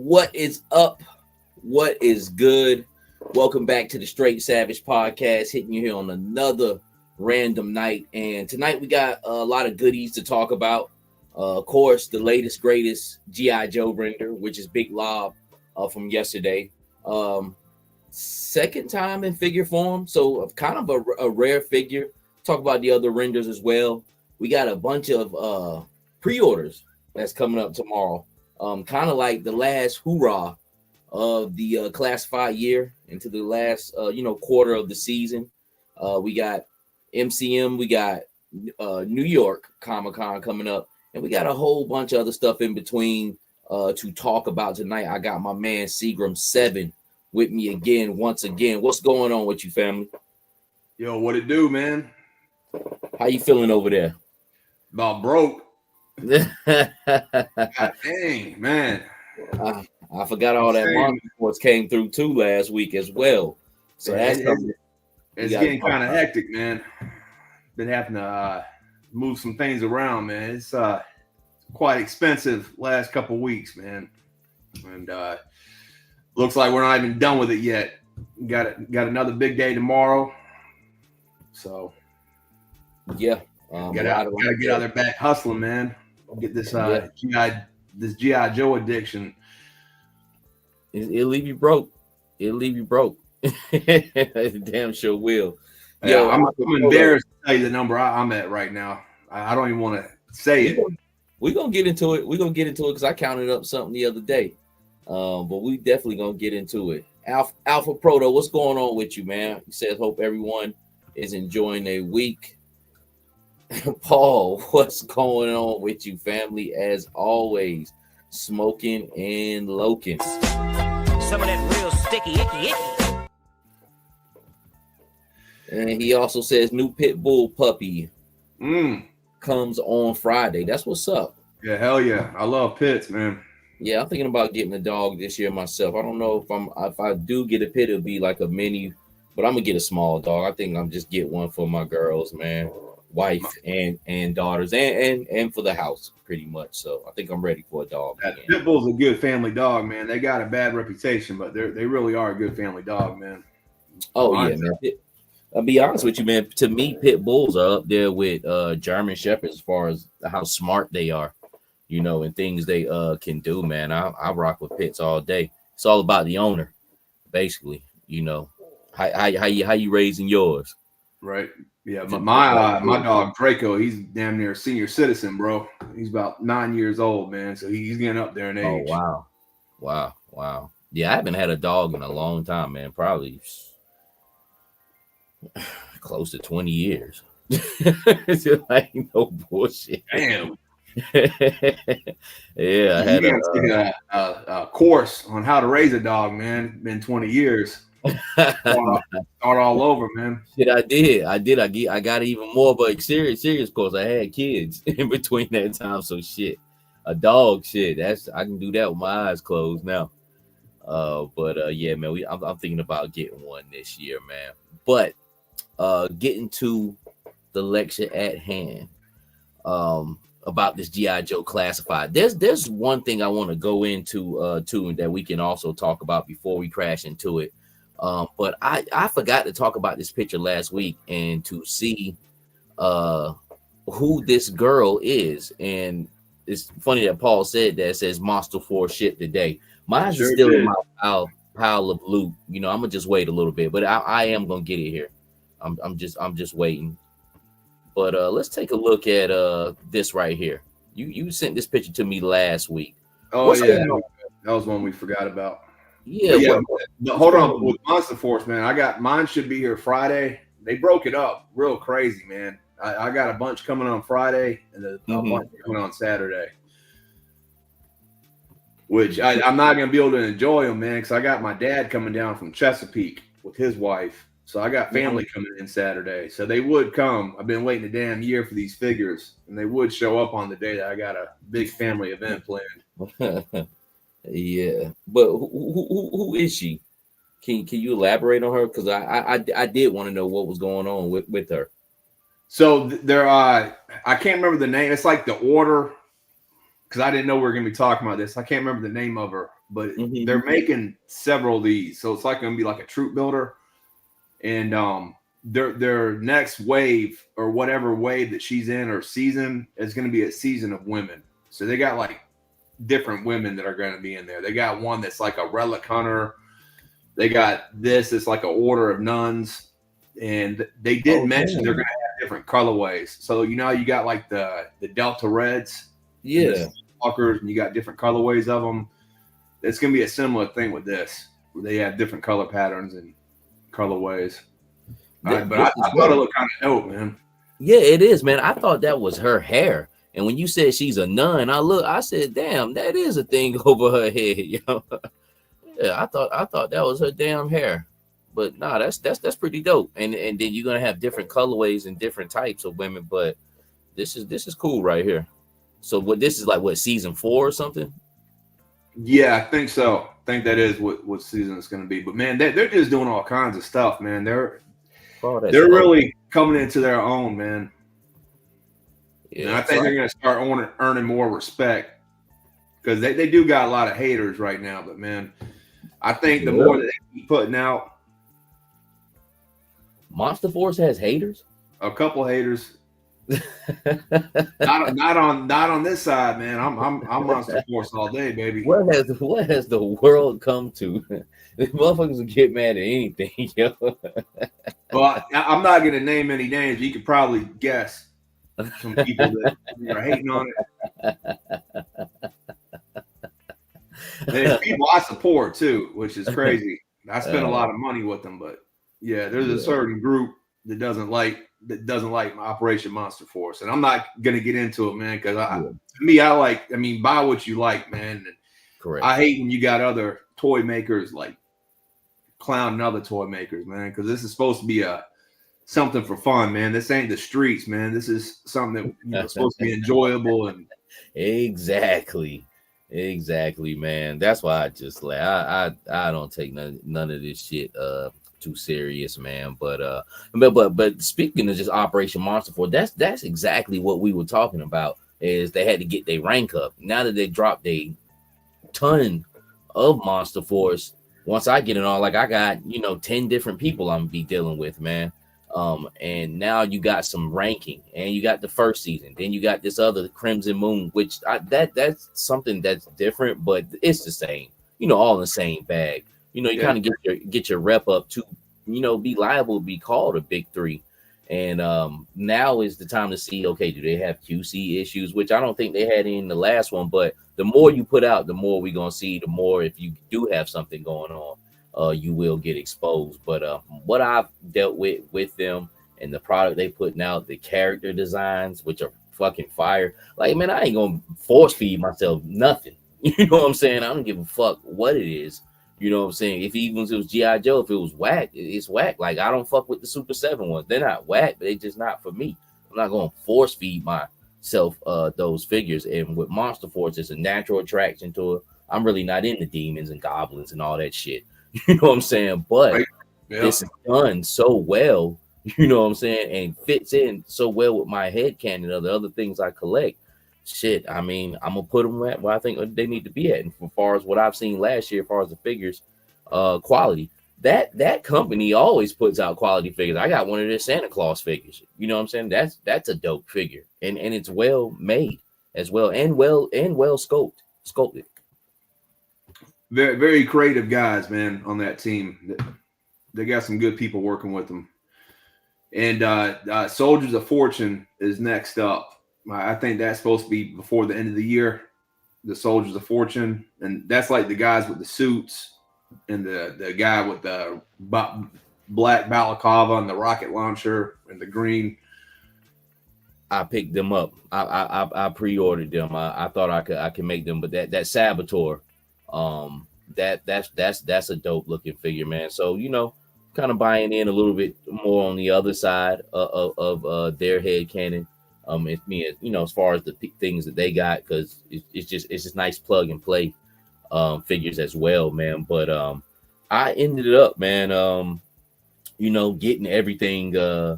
What is up? What is good? Welcome back to the Straight Savage Podcast, hitting you here on another random night. And tonight we got a lot of goodies to talk about. Of course, the latest, greatest G.I. Joe render, which is Big Lob from yesterday. Second time in figure form, so kind of a rare figure. Talk about the other renders as well. We got a bunch of pre-orders that's coming up tomorrow. Kind of like the last hoorah of the classified year into the last quarter of the season. We got MCM, we got New York Comic-Con coming up, and we got a whole bunch of other stuff in between to talk about tonight. I got my man Seagram 7 with me once again. What's going on with you, family? Yo, what it do, man? How you feeling over there? About broke. God dang, man. I forgot all that money reports came through too last week as well. So that's it's getting kind of hectic, man. Been having to move some things around, man. It's quite expensive last couple weeks, man. And looks like we're not even done with it yet. Got another big day tomorrow. So yeah, gotta get out there back hustling, man. Get this G.I. Joe addiction. It'll leave you broke. Damn sure will. Yeah, I'm embarrassed to tell you the number I'm at right now. I don't even want to say it. We're gonna get into it. Because I counted up something the other day. But we definitely gonna get into it. Alpha Proto, what's going on with you, man? He says, hope everyone is enjoying their week. Paul, what's going on with you, family? As always, smoking and loking. Some of that real sticky, icky. And he also says new pit bull puppy comes on Friday. That's what's up. Yeah, hell yeah. I love pits, man. Yeah, I'm thinking about getting a dog this year myself. I don't know if I do get a pit, it'll be like a mini, but I'm gonna get a small dog. I think I'm just get one for my girls, man. Wife and daughters and for the house pretty much. So I think I'm ready for a dog. Pit bull's a good family dog, man. They got a bad reputation, but they really are a good family dog, man. Oh yeah, man. I'll be honest with you, man. To me, pit bulls are up there with German shepherds as far as how smart they are, and things they can do, man. I rock with pits all day. It's all about the owner, basically. How you raising yours? Right. Yeah, my dog Draco, he's damn near a senior citizen, bro. He's about 9 years old, man. So he's getting up there in age. Oh wow. Yeah, I haven't had a dog in a long time, man. Probably close to 20 years. It's just like no bullshit. Damn. Yeah, I had a course on how to raise a dog, man. It's been 20 years. Start all over, man. Shit, I did. I got even more, but serious course. I had kids in between that time, so shit. A dog, shit. I can do that with my eyes closed now. Yeah, man. I'm thinking about getting one this year, man. But getting to the lecture at hand, about this G.I. Joe classified. There's one thing I want to go into too that we can also talk about before we crash into it. But I forgot to talk about this picture last week and to see who this girl is. And it's funny that Paul said that. It says Monster Force ship today. Mine's still in my pile of loot. I'm gonna just wait a little bit, but I am gonna get it here. I'm just waiting. But let's take a look at this right here. You sent this picture to me last week. Oh, yeah. That was one we forgot about. Yeah. But hold on. With Monster Force, man, mine should be here Friday. They broke it up real crazy, man. I got a bunch coming on Friday and a bunch coming on Saturday. Which I'm not going to be able to enjoy them, man, because I got my dad coming down from Chesapeake with his wife. So I got family coming in Saturday. So they would come. I've been waiting a damn year for these figures. And they would show up on the day that I got a big family event planned. Yeah. But who is she? Can you elaborate on her? Because I did want to know what was going on with her. So there, I can't remember the name. It's like the Order because I didn't know we were going to be talking about this. I can't remember the name of her, but they're making several of these. So it's like going to be like a troop builder. And their next wave or whatever wave that she's in or season is going to be a season of women. So they got like different women that are going to be in there. They got one that's like a relic hunter. They got this. It's like an order of nuns. And they did mention they're going to have different colorways. So, you know, you got like the Delta Reds. Yeah. Walkers, and you got different colorways of them. It's going to be a similar thing with this. Where they have different color patterns and colorways. But I thought it looked kind of dope, man. Yeah, it is, man. I thought that was her hair. And when you said she's a nun, I said, damn, that is a thing over her head, yo. Yeah, I thought that was her damn hair. But nah, that's pretty dope. And then you're gonna have different colorways and different types of women, but this is cool right here. So this is like what, season 4 or something? Yeah, I think so. I think that is what season it's gonna be. But man, they're just doing all kinds of stuff, man. They're really coming into their own, man. Yeah, and I think they're gonna start earning more respect because they do got a lot of haters right now. But man, I think the more that they keep putting out, Monster Force has haters. A couple haters. not on this side, man. I'm Monster Force all day, baby. What has the world come to? The motherfuckers will get mad at anything, yo. Well, I'm not gonna name any names. You could probably guess some people that are hating on it. And there's people I support too, which is crazy. I spend a lot of money with them, but yeah, there's a certain group that doesn't like Operation Monster Force, and I'm not gonna get into it, man, because I mean, buy what you like, man. Correct. I hate when you got other toy makers like clowning other toy makers, man, because this is supposed to be something for fun, man. This ain't the streets, man. This is something that supposed to be enjoyable and exactly, man. That's why I just like I don't take none of this shit too serious, man. But speaking of just Operation Monster Force, that's exactly what we were talking about. Is they had to get their rank up. Now that they dropped a ton of Monster Force, once I get it on, like I got 10 different people I'm gonna be dealing with, man. And now you got some ranking, and you got the first season, then you got this other Crimson Moon, which that's something that's different, but it's the same, all in the same bag. You kind of get your rep up to, be liable to be called a big 3. And now is the time to see, okay, do they have QC issues, which I don't think they had in the last one, but the more you put out, the more we're going to see, the more if you do have something going on, you will get exposed. But what I've dealt with them and the product they putting out, the character designs, which are fucking fire. Like, man, I ain't going to force feed myself nothing. You know what I'm saying? I don't give a fuck what it is. You know what I'm saying? If it was G.I. Joe, if it was whack, it's whack. Like, I don't fuck with the Super 7 ones. They're not whack, but they're just not for me. I'm not going to force feed myself those figures. And with Monster Force, it's a natural attraction to it. I'm really not into demons and goblins and all that shit. You know what I'm saying? But this is done so well, you know what I'm saying? And fits in so well with my headcanon of the other things I collect. Shit, I mean, I'm gonna put them at where I think they need to be at. And as far as what I've seen last year, as far as the figures, quality, that company always puts out quality figures. I got one of their Santa Claus figures. You know what I'm saying? That's a dope figure, and it's well made as well, and well sculpted. Very, very creative guys, man, on that team. They got some good people working with them. And Soldiers of Fortune is next up. I think that's supposed to be before the end of the year, the Soldiers of Fortune. And that's like the guys with the suits and the guy with the black balaclava and the rocket launcher and the green. I picked them up. I pre-ordered them. I thought I could make them, but that Saboteur, that's a dope looking figure, man. So, kind of buying in a little bit more on the other side of their headcanon. It's me, as far as the things that they got, because it's just nice plug and play figures as well, man. But I ended up, man, getting everything that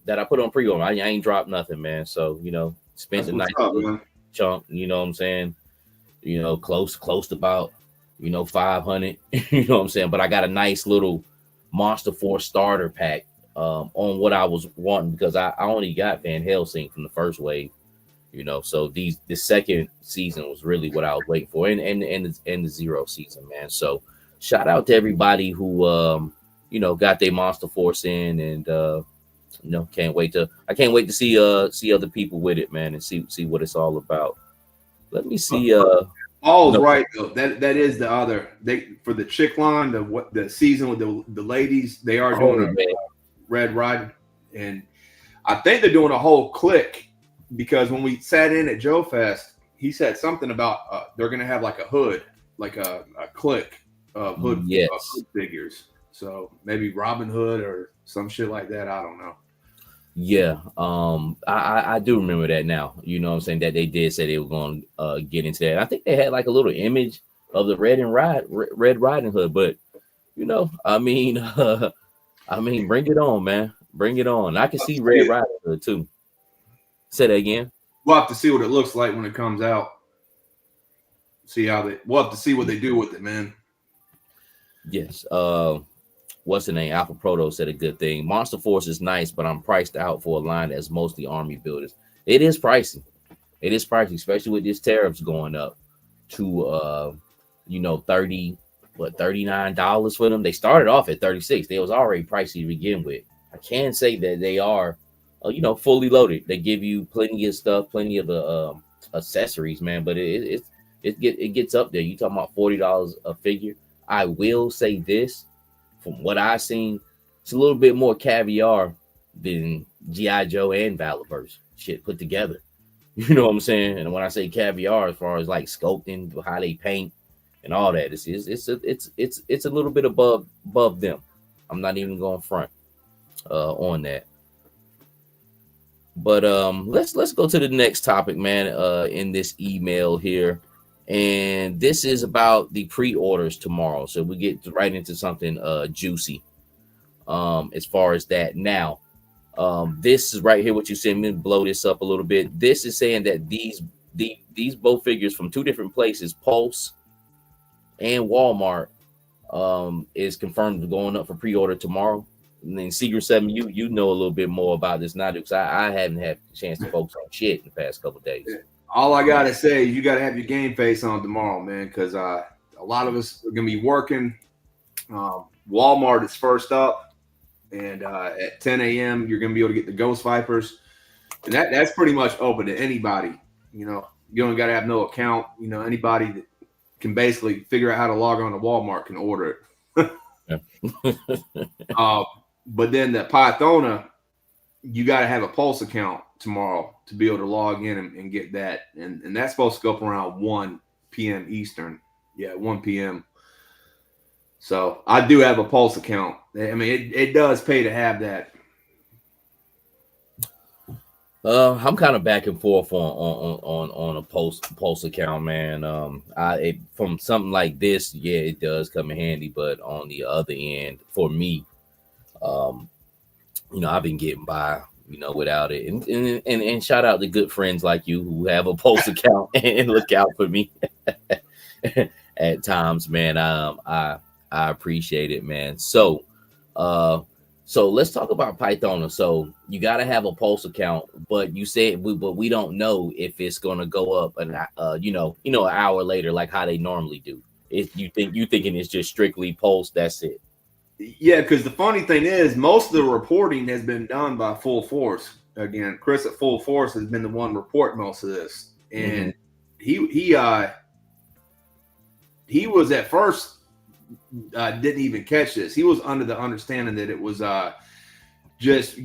I put on pre-order. I ain't dropped nothing, man. So spent the night. chunk. You know what I'm saying? Close to about 500. You know what I'm saying? But I got a nice little Monster Force starter pack on what I was wanting because I only got Van Helsing from the first wave. So the second season was really what I was waiting for, and the zero season, man. So shout out to everybody who got their Monster Force in, and I can't wait to see other people with it, man, and see what it's all about. Let me see. Paul's right though. That is the other for the chick line. The season with the ladies, they are doing a Red Riding, and I think they're doing a whole clique because when we sat in at Joe Fest, he said something about they're gonna have like a hood, like a clique of hood figures. So maybe Robin Hood or some shit like that. I don't know. Yeah, I do remember that now. You know what I'm saying? That they did say they were going to get into that. I think they had like a little image of the Red Riding Hood, but I mean, bring it on, man. Bring it on. I can see Red Riding Hood too. Say that again. We'll have to see what it looks like when it comes out. We'll have to see what they do with it, man. Yes. What's the name? Alpha Proto said a good thing. Monster Force is nice, but I'm priced out for a line that's mostly army builders. It is pricey. It is pricey, especially with these tariffs going up to $39 for them. They started off at 36. They was already pricey to begin with. I can say that they are fully loaded. They give you plenty of stuff, plenty of the accessories, man. But it gets up there. You talking about $40 a figure? I will say this. From what I've seen, it's a little bit more caviar than G.I. Joe and Valorverse shit put together. You know what I'm saying? And when I say caviar, as far as like sculpting, how they paint, and all that, it's a little bit above them. I'm not even going front on that. But let's go to the next topic, man. In this email here. And this is about the pre-orders tomorrow. So we get right into something juicy as far as that. Now, this is right here what you sent me. Blow this up a little bit. This is saying that these both figures from two different places, Pulse and Walmart, is confirmed going up for pre-order tomorrow. And then Secret 7, you know a little bit more about this now because I haven't had a chance to focus on shit in the past couple of days. All I gotta say is you gotta have your game face on tomorrow, man, because a lot of us are gonna be working. Walmart is first up, and at 10 a.m. you're gonna be able to get the Ghost Vipers, and that's pretty much open to anybody. You don't gotta have no account. Anybody that can basically figure out how to log on to Walmart can order it. But then the Pythona, you gotta have a Pulse account tomorrow to be able to log in and get that. And that's supposed to go up around 1 p.m. Eastern. Yeah, 1 p.m. So I do have a Pulse account. I mean, it does pay to have that. I'm kind of back and forth on a Pulse account, man. From something like this, yeah, it does come in handy. But on the other end, for me, I've been getting by without it. And shout out to good friends like you who have a Pulse account and look out for me at times, man. I appreciate it, man. So let's talk about Pythona. So you got to have a Pulse account, but you said we don't know if it's going to go up an hour later, like how they normally do. If you thinking it's just strictly Pulse, that's it. Yeah, because the funny thing is, most of the reporting has been done by Full Force. Again, Chris at Full Force has been the one reporting most of this, and he was at first didn't even catch this. He was under the understanding that it was just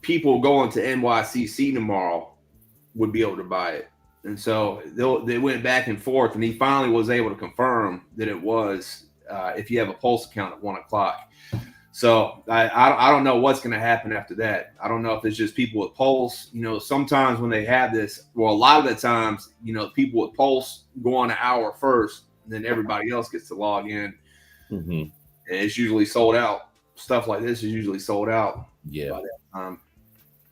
people going to NYCC tomorrow would be able to buy it, and so they went back and forth, and he finally was able to confirm that it was. If you have a Pulse account at 1 o'clock. So I don't know what's going to happen after that. I don't know if it's just people with Pulse. Sometimes when they have this, well, a lot of the times, people with Pulse go on an hour first, and then everybody else gets to log in. Mm-hmm. And it's usually sold out. Stuff like this is usually sold out. Yeah. By that time.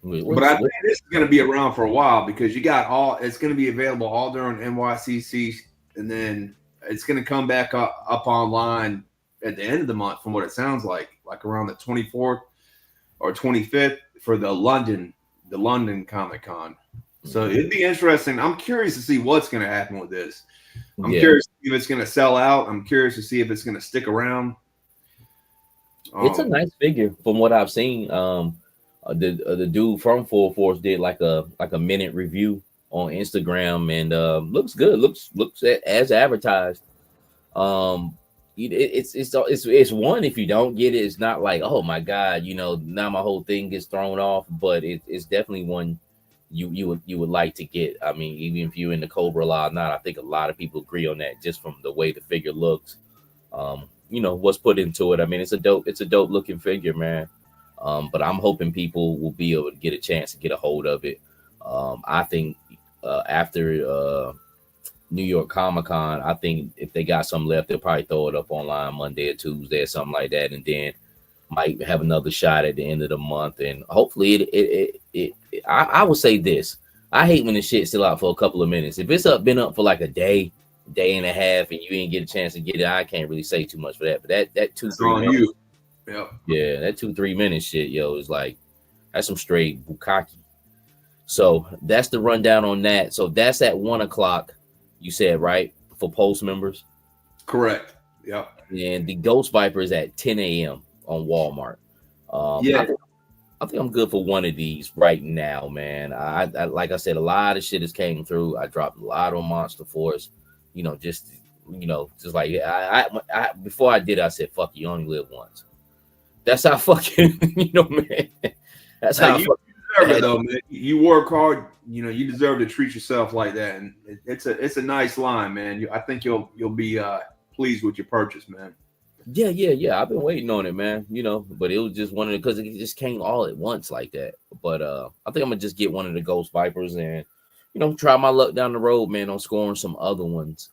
But I think this is going to be around for a while because you got it's going to be available all during NYCC, and then it's going to come back up online at the end of the month, from what it sounds like around the 24th or 25th for the London Comic Con. So it'd be interesting. I'm curious to see what's going to happen with this. I'm curious to see if it's going to sell out. I'm curious to see if it's going to stick around. It's a nice figure from what I've seen. The dude from Full Force did like a minute review on Instagram, and looks good. Looks as advertised. It's one, if you don't get it, it's not like, oh my god, now my whole thing gets thrown off. But it's definitely one you would like to get. I mean, even if you're in the Cobra Law or not, I think a lot of people agree on that just from the way the figure looks. What's put into it. I mean, it's a dope looking figure, man. But I'm hoping people will be able to get a chance to get a hold of it. I think after New York Comic Con, I think if they got some left, they'll probably throw it up online Monday or Tuesday or something like that, and then might have another shot at the end of the month. And hopefully I would say this. I hate when the shit's still out for a couple of minutes. If it's been up for like a day and a half, and you didn't get a chance to get it, I can't really say too much for that. But that 2-3 minutes, you. Yep. Yeah, that 2-3 minute shit, is like, that's some straight bukkake. So that's the rundown on that. So that's at 1:00. You said, right, for Post members? Correct. Yep. And the Ghost Viper is at 10 a.m. on Walmart. I think I'm good for one of these right now, man. I like I said, a lot of shit has came through. I dropped a lot on Monster Force. Just like I before I did, I said, fuck, you only live once. That's how fucking, man. That's how you deserve it, though, man. You work hard, you deserve to treat yourself like that. And it's a nice line, man. I think you'll be pleased with your purchase, man. Yeah. I've been waiting on it, man. But it was just one of the, because it just came all at once like that. But I think I'm gonna just get one of the Ghost Vipers and try my luck down the road, man, on scoring some other ones.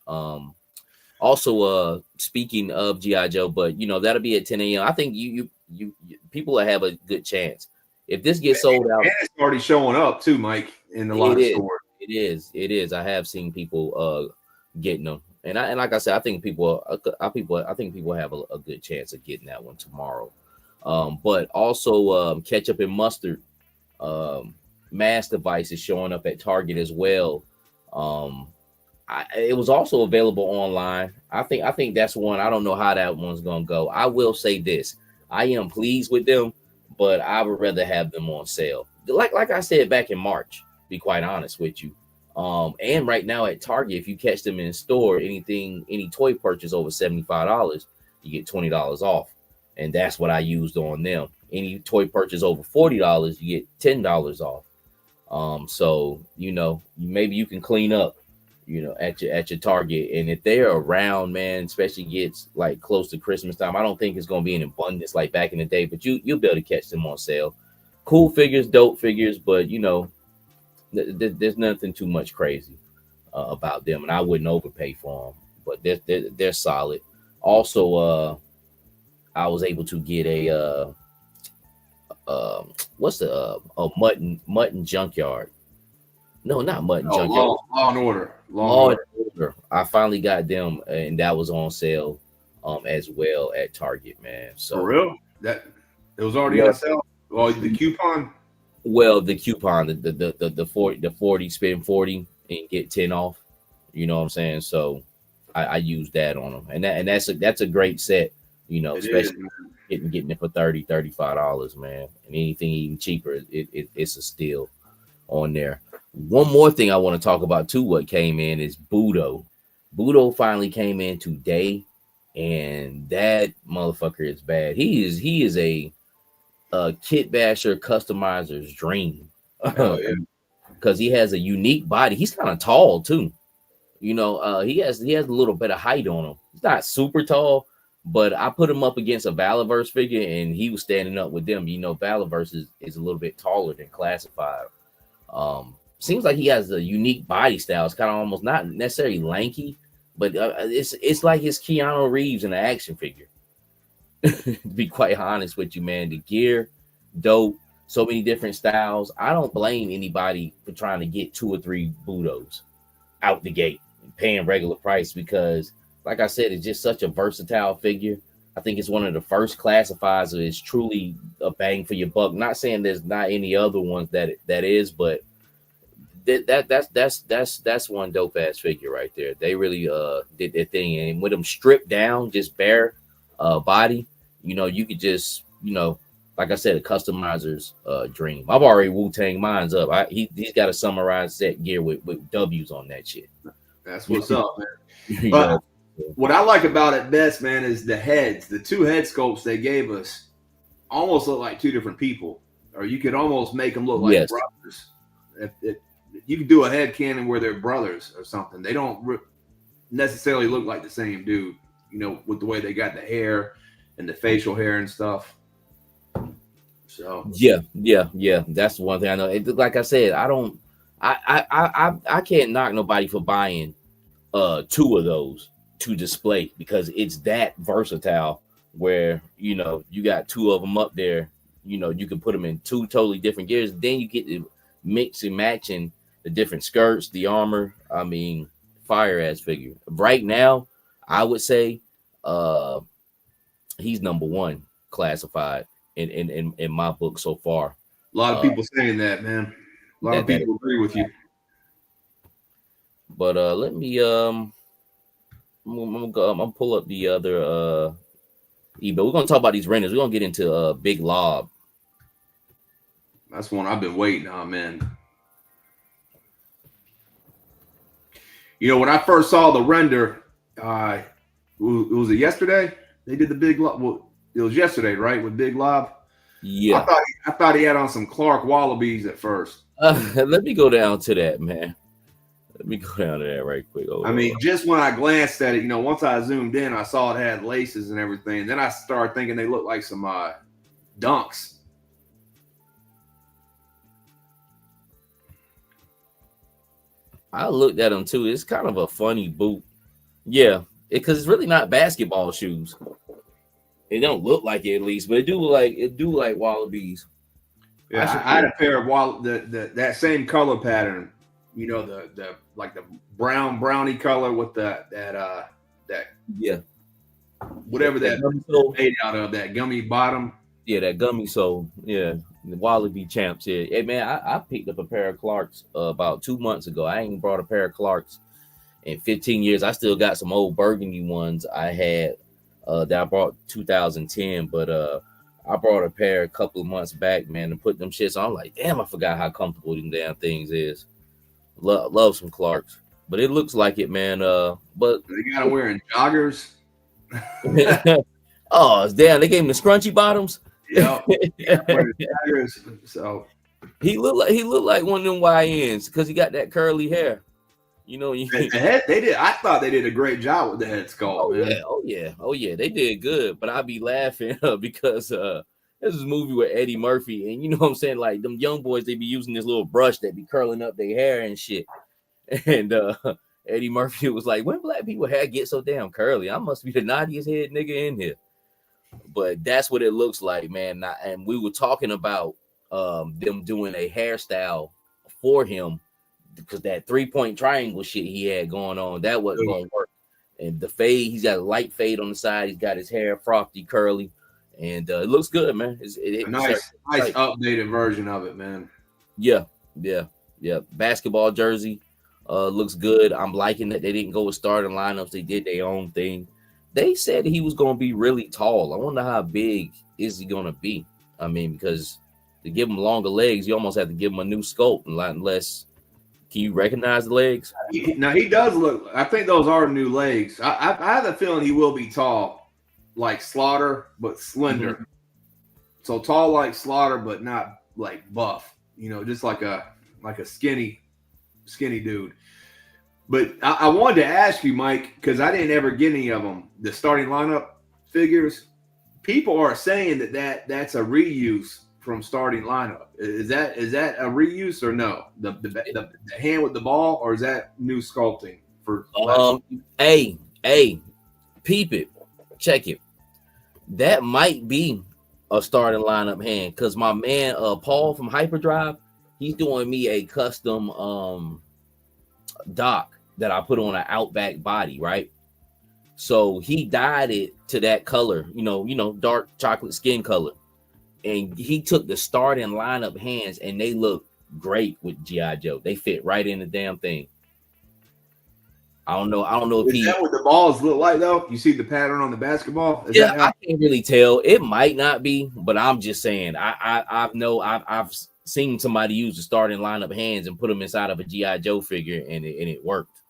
Also, speaking of G.I. Joe, but that'll be at 10 a.m. I think you people will have a good chance. If this gets sold out, and it's already showing up too, Mike, in the lot of stores. It is. I have seen people getting them, and like I said, I think people have a good chance of getting that one tomorrow. But also, ketchup and mustard mass device is showing up at Target as well. It was also available online. I think that's one. I don't know how that one's gonna go. I will say this: I am pleased with them, but I would rather have them on sale. Like I said back in March, be quite honest with you. And right now at Target, if you catch them in store, any toy purchase over $75, you get $20 off. And that's what I used on them. Any toy purchase over $40, you get $10 off. So maybe you can clean up, at your Target. And if they're around, man, especially gets like close to Christmas time, I don't think it's gonna be in abundance like back in the day, but you'll be able to catch them on sale. Cool figures, dope figures, but there's nothing too much crazy about them, and I wouldn't overpay for them. But they're solid. Also, I was able to get a mutton junkyard. No, not mutton junkyard. Law and Order. Law and Order. I finally got them, and that was on sale as well at Target, man. So for real? That it was already on sale? Well, the coupon. Well, the coupon, the 40, spend 40 and get 10 off. You know what I'm saying? So I use that on them, and that's a great set. Especially getting it for $35, man. And anything even cheaper, it's a steal on there. One more thing I want to talk about too, what came in is Budo. Budo finally came in today, and that motherfucker is bad. He is a kit basher customizer's dream. Because he has a unique body. He's kind of tall too. He has a little bit of height on him. He's not super tall, but I put him up against a Valorverse figure, and he was standing up with them. Valorverse is a little bit taller than Classified. Seems like he has a unique body style. It's kind of almost not necessarily lanky, but it's like his Keanu Reeves in an action figure. To be quite honest with you, man, the gear, dope, so many different styles. I don't blame anybody for trying to get 2 or 3 Budos out the gate and paying regular price because, like I said, it's just such a versatile figure. I think it's one of the first classifiers that is truly a bang for your buck. Not saying there's not any other ones that is, but that's one dope ass figure right there. They really did their thing, and with them stripped down, just bare body, you could just like I said, a customizer's dream. I've already Wu-Tang mine's up. He's got a summarized set gear with W's on that shit. That's what's up, man. But what I like about it best, man, is the heads. The 2 head sculpts they gave us almost look like 2 different people, or you could almost make them look like brothers. You could do a head canon where they're brothers or something. They don't necessarily look like the same dude, with the way they got the hair and the facial hair and stuff. So yeah. That's one thing I know. Like I said, I can't knock nobody for buying 2 of those to display because it's that versatile. Where you got 2 of them up there, you can put them in 2 totally different gears. Then you get to mix and matching the different skirts, the armor. I mean, fire ass figure. Right now, I would say he's number 1 classified in my book so far. A lot of people saying that, man. A lot of people agree with you. But let me I'm gonna pull up the other but we're gonna talk about these renders. We're gonna get into Big Lob. That's one I've been waiting on, man. When I first saw the render, was it yesterday? They did the Big Lob. Well, it was yesterday, right? With Big Lob. Yeah. I thought he had on some Clark Wallabies at first. Let me go down to that, man. Let me go down to that right quick. Just when I glanced at it, once I zoomed in, I saw it had laces and everything. Then I started thinking they looked like some dunks. I looked at them too. It's kind of a funny boot. Yeah, because it's really not basketball shoes. It don't look like it, at least, but it do like Wallabies. Yeah, I had a pair of that same color pattern. The like the brownie color with that whatever that made out of, that gummy bottom. Yeah, that gummy sole. Yeah, the Wallaby champs. Yeah, hey man, I picked up a pair of Clarks about 2 months ago. I ain't brought a pair of Clarks in 15 years. I still got some old burgundy ones I had that I bought 2010, but I brought a pair a couple of months back, man, and put them shits on. I'm like, damn, I forgot how comfortable them damn things is. Love some Clarks, but it looks like it, man. But they got him wearing joggers. Oh damn! They gave him the scrunchy bottoms. Yeah, so he looked like one of them YNs because he got that curly hair. The head, they did. I thought they did a great job with the head sculpt. Man. Oh yeah, they did good. But I be laughing because this is a movie with Eddie Murphy, and you know what I'm saying, like them young boys, they be using this little brush that be curling up their hair and shit. And Eddie Murphy was like, when black people hair get so damn curly, I must be the naughtiest head nigga in here. But that's what it looks like, man. And we were talking about them doing a hairstyle for him because that 3-point triangle shit he had going on, that wasn't going to work. And the fade, he's got a light fade on the side. He's got his hair frothy, curly, and it looks good, man. Nice updated version of it, man. Yeah. Basketball jersey looks good. I'm liking that they didn't go with starting lineups. They did their own thing. They said he was going to be really tall. I wonder how big is he going to be? I mean, because to give him longer legs, you almost have to give him a new sculpt. Unless, can you recognize the legs? Now, he does look, I think those are new legs. I have a feeling he will be tall, like Slaughter, but slender. Mm-hmm. So tall like Slaughter, but not like buff. Just like a skinny dude. But I wanted to ask you, Mike, because I didn't ever get any of them, the starting lineup figures. People are saying that's a reuse from starting lineup. Is that a reuse or no? The hand with the ball, or is that new sculpting for? Hey, peep it, check it. That might be a starting lineup hand because my man Paul from Hyperdrive, he's doing me a custom dock that I put on an Outback body, right? So he dyed it to that color, dark chocolate skin color. And he took the starting lineup hands and they look great with G.I. Joe. They fit right in the damn thing. I don't know if Is that what the balls look like though? You see the pattern on the basketball? I can't really tell. It might not be, but I'm just saying. I've seen somebody use the starting lineup hands and put them inside of a G.I. Joe figure, and it worked.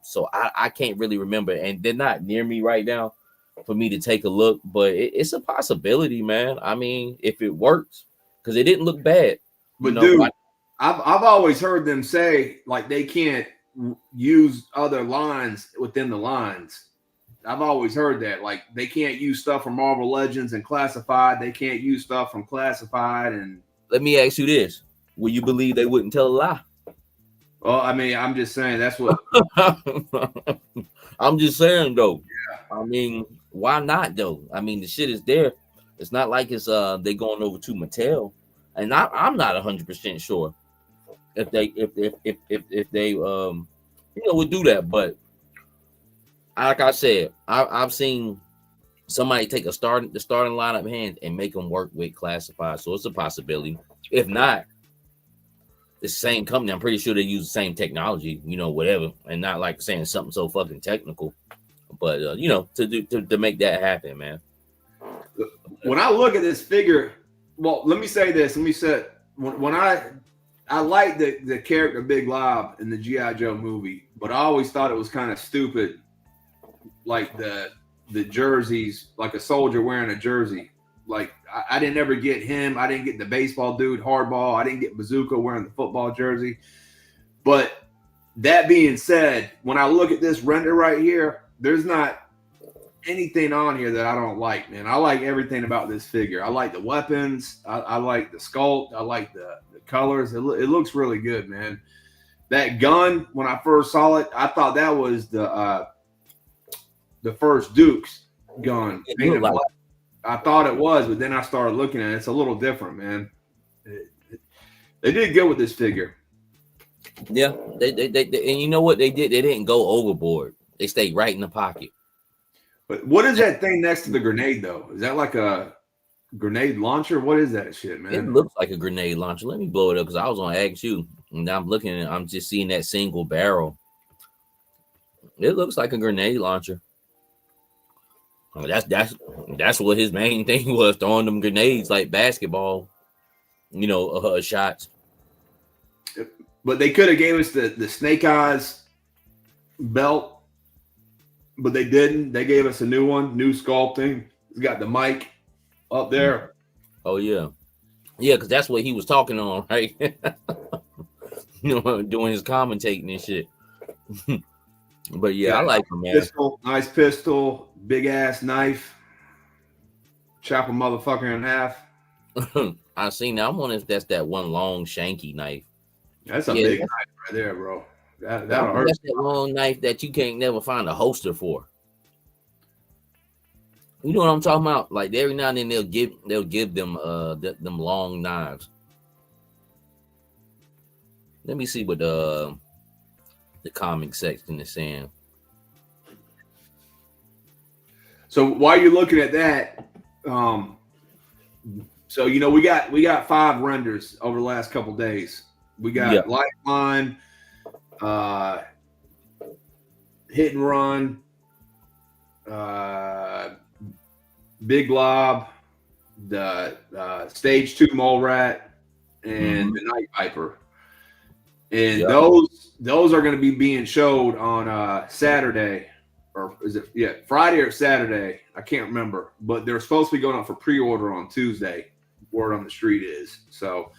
So I can't really remember, and they're not near me right now for me to take a look, but it's a possibility, man. I mean, if it works, because it didn't look bad. But dude, I've always heard them say like they can't use other lines within the lines. I've always heard that like they can't use stuff from Marvel Legends and Classified. They can't use stuff from Classified. And let me ask you this: will you believe they wouldn't tell a lie? Well, I mean, I'm just saying that's what I'm just saying though. Yeah. I mean, why not though? I mean, the shit is there. It's not like it's they going over to Mattel, and I'm not 100% sure if they would do that. But like I said, I've seen somebody take the starting lineup hands and make them work with Classified, so it's a possibility. If not, it's the same company. I'm pretty sure they use the same technology, whatever, and not like saying something so fucking technical. But to make that happen, man. When I look at this figure, well, let me say this. Let me say when I like the character Big Lob in the G.I. Joe movie, but I always thought it was kind of stupid, like the jerseys, like a soldier wearing a jersey. Like I didn't ever get him. I didn't get the baseball dude, Hardball. I didn't get Bazooka wearing the football jersey. But that being said, when I look at this render right here, there's not anything on here that I don't like, man. I like everything about this figure. I like the weapons. I like the sculpt. I like the colors. It looks really good, man. That gun, when I first saw it, I thought that was the first Duke's gun. I thought it was, but then I started looking at it. It's a little different, man. They did good with this figure. Yeah, they and you know what they did? They didn't go overboard. They stayed right in the pocket. But what is that thing next to the grenade, though? Is that like a grenade launcher? What is that shit, man? It looks like a grenade launcher. Let me blow it up because I was gonna ask you, and I'm looking and I'm just seeing that single barrel. It looks like a grenade launcher. That's what his main thing was, throwing them grenades like basketball, shots. But they could have gave us the Snake Eyes belt, but they didn't. They gave us a new one, new sculpting. It's got the mic up there. Oh yeah, because that's what he was talking on, right? Doing his commentating and shit. But yeah, I like him, man. Nice pistol, big ass knife. Chop a motherfucker in half. I seen that. I'm wondering if that's that one long shanky knife. That's a big knife right there, bro. That'll hurt. That's that long knife that you can't never find a holster for. You know what I'm talking about? Like every now and then they'll give them them long knives. Let me see what the comic section is saying. So while you're looking at that, so we got 5 renders over the last couple days. We got Lifeline, Hit and Run, Big Lob, the Stage 2 Mole Rat, and the Night Viper. And those are going to be being showed on Saturday, or is it Friday or Saturday? I can't remember, but they're supposed to be going up for pre-order on Tuesday. Word on the street is so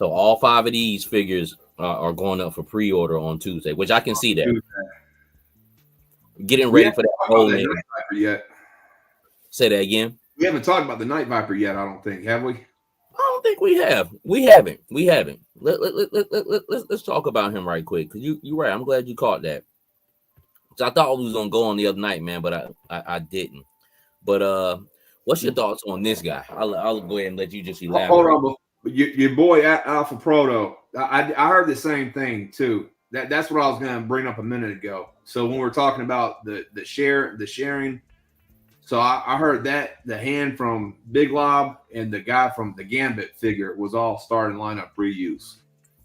all 5 of these figures are going up for pre-order on Tuesday, which I can see that. Getting ready for that whole Night Viper yet. Say that again. We haven't talked about the Night Viper yet. I don't think, have we? I don't think we have. We haven't. Let's talk about him right quick, because you're right. I'm glad you caught that. So I thought we was gonna go on the other night, man, but I didn't. But What's your thoughts on this guy? I'll go ahead and let you just Hold elaborate. on, your boy Alpha Proto. I heard the same thing too. That's what I was going to bring up a minute ago. So when we're talking about the sharing. So I heard that the hand from Big Lob and the guy from the Gambit figure was all starting lineup reuse.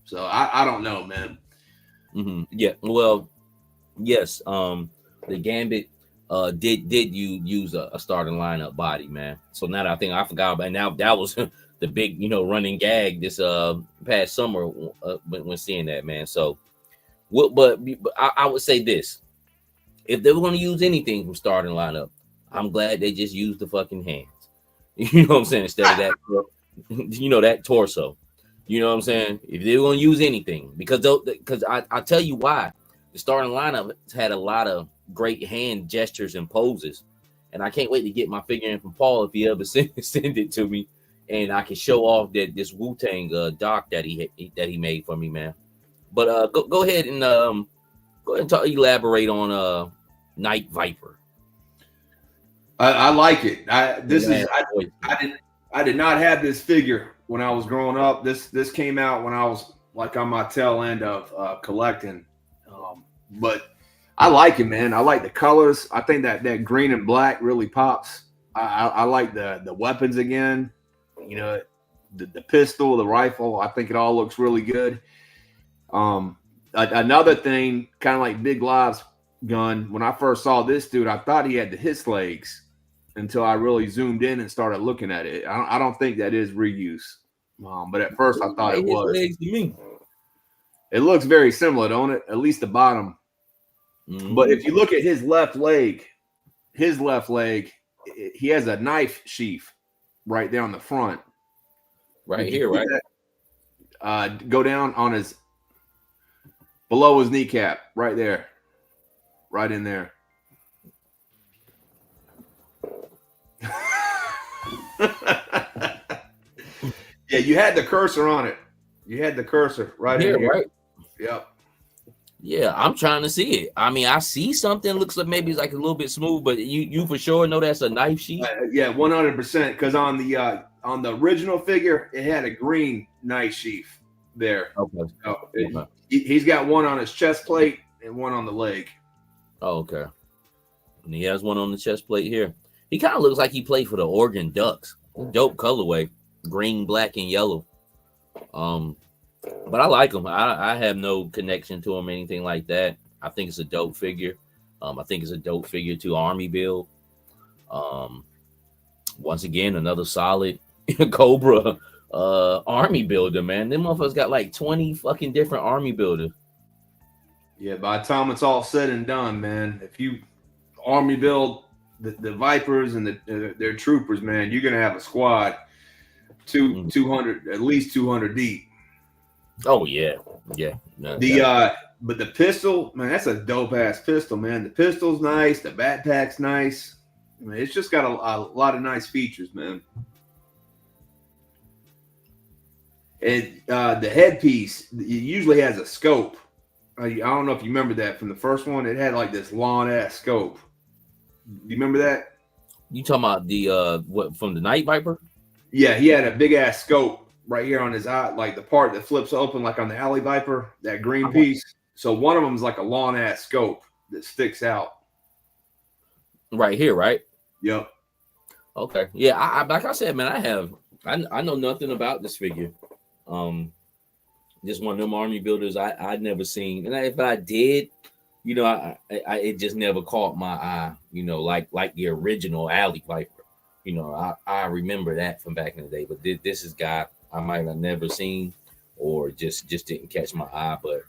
So I don't know, man. Yeah. Well, yes. The Gambit did you use a starting lineup body, man. So now that I think I forgot about, and now that was the big running gag this past summer when seeing that, man. So what? But I would say this: if they were going to use anything from starting lineup, I'm glad they just used the fucking hands. You know what I'm saying? Instead of that, that torso. You know what I'm saying? If they were going to use anything, because I tell you why, the starting lineup had a lot of great hand gestures and poses, and I can't wait to get my figure in from Paul if he ever send it to me, and I can show off that this Wu-Tang doc that he made for me, man. But go ahead and elaborate on Night Viper. I like it. I did not have this figure when I was growing up. This came out when I was like on my tail end of collecting. But I like it, man. I like the colors. I think that green and black really pops. I like the weapons again. You know, the pistol, the rifle. I think it all looks really good. Another thing, kind of like Big Lob's gun. When I first saw this dude, I thought he had the his legs until I really zoomed in and started looking at it. I don't think that is reuse. But at first I thought it was. Legs to me. It looks very similar, don't it? At least the bottom. Mm-hmm. But if you look at his left leg, he has a knife sheath right there on the front. Right here, right? Go down on below his kneecap, right there. Right in there. Yeah, you had the cursor on it. You had the cursor right here, right? Yep. Yeah, I'm trying to see it. I mean, I see something looks like maybe it's like a little bit smooth, but you for sure know that's a knife sheath. Yeah, 100%. Because on the original figure, it had a green knife sheath there. Okay. So he's got one on his chest plate and one on the leg. Oh, okay. And he has one on the chest plate here. He kind of looks like he played for the Oregon Ducks. Dope colorway, green, black, and yellow. But I like him. I have no connection to him, anything like that. I think it's a dope figure. I think it's a dope figure to Army build. Once again, another solid Cobra Army builder, man. Them motherfuckers got like 20 fucking different Army builders. Yeah, by the time it's all said and done, man, if you Army build the Vipers and their troopers, man, you're gonna have a squad 200, at least 200 deep. Oh yeah. But the pistol, man, that's a dope ass pistol, man. The pistol's nice, the backpack's nice. I mean, it's just got a lot of nice features, man. And the headpiece, it usually has a scope. I don't know if you remember that from the first one. It had like this long ass scope. Do you remember that? You talking about the what from the Night Viper? Yeah, he had a big ass scope right here on his eye, like the part that flips open, like on the Alley Viper, that green piece. So one of them is like a long ass scope that sticks out. Right here, right? Yep. Okay. Yeah, I like I said, man, I know nothing about this figure. Just one of them Army builders I'd never seen, and if I did, I it just never caught my eye, like the original Alley Viper. I remember that from back in the day, but this is guy I might have never seen or just didn't catch my eye. But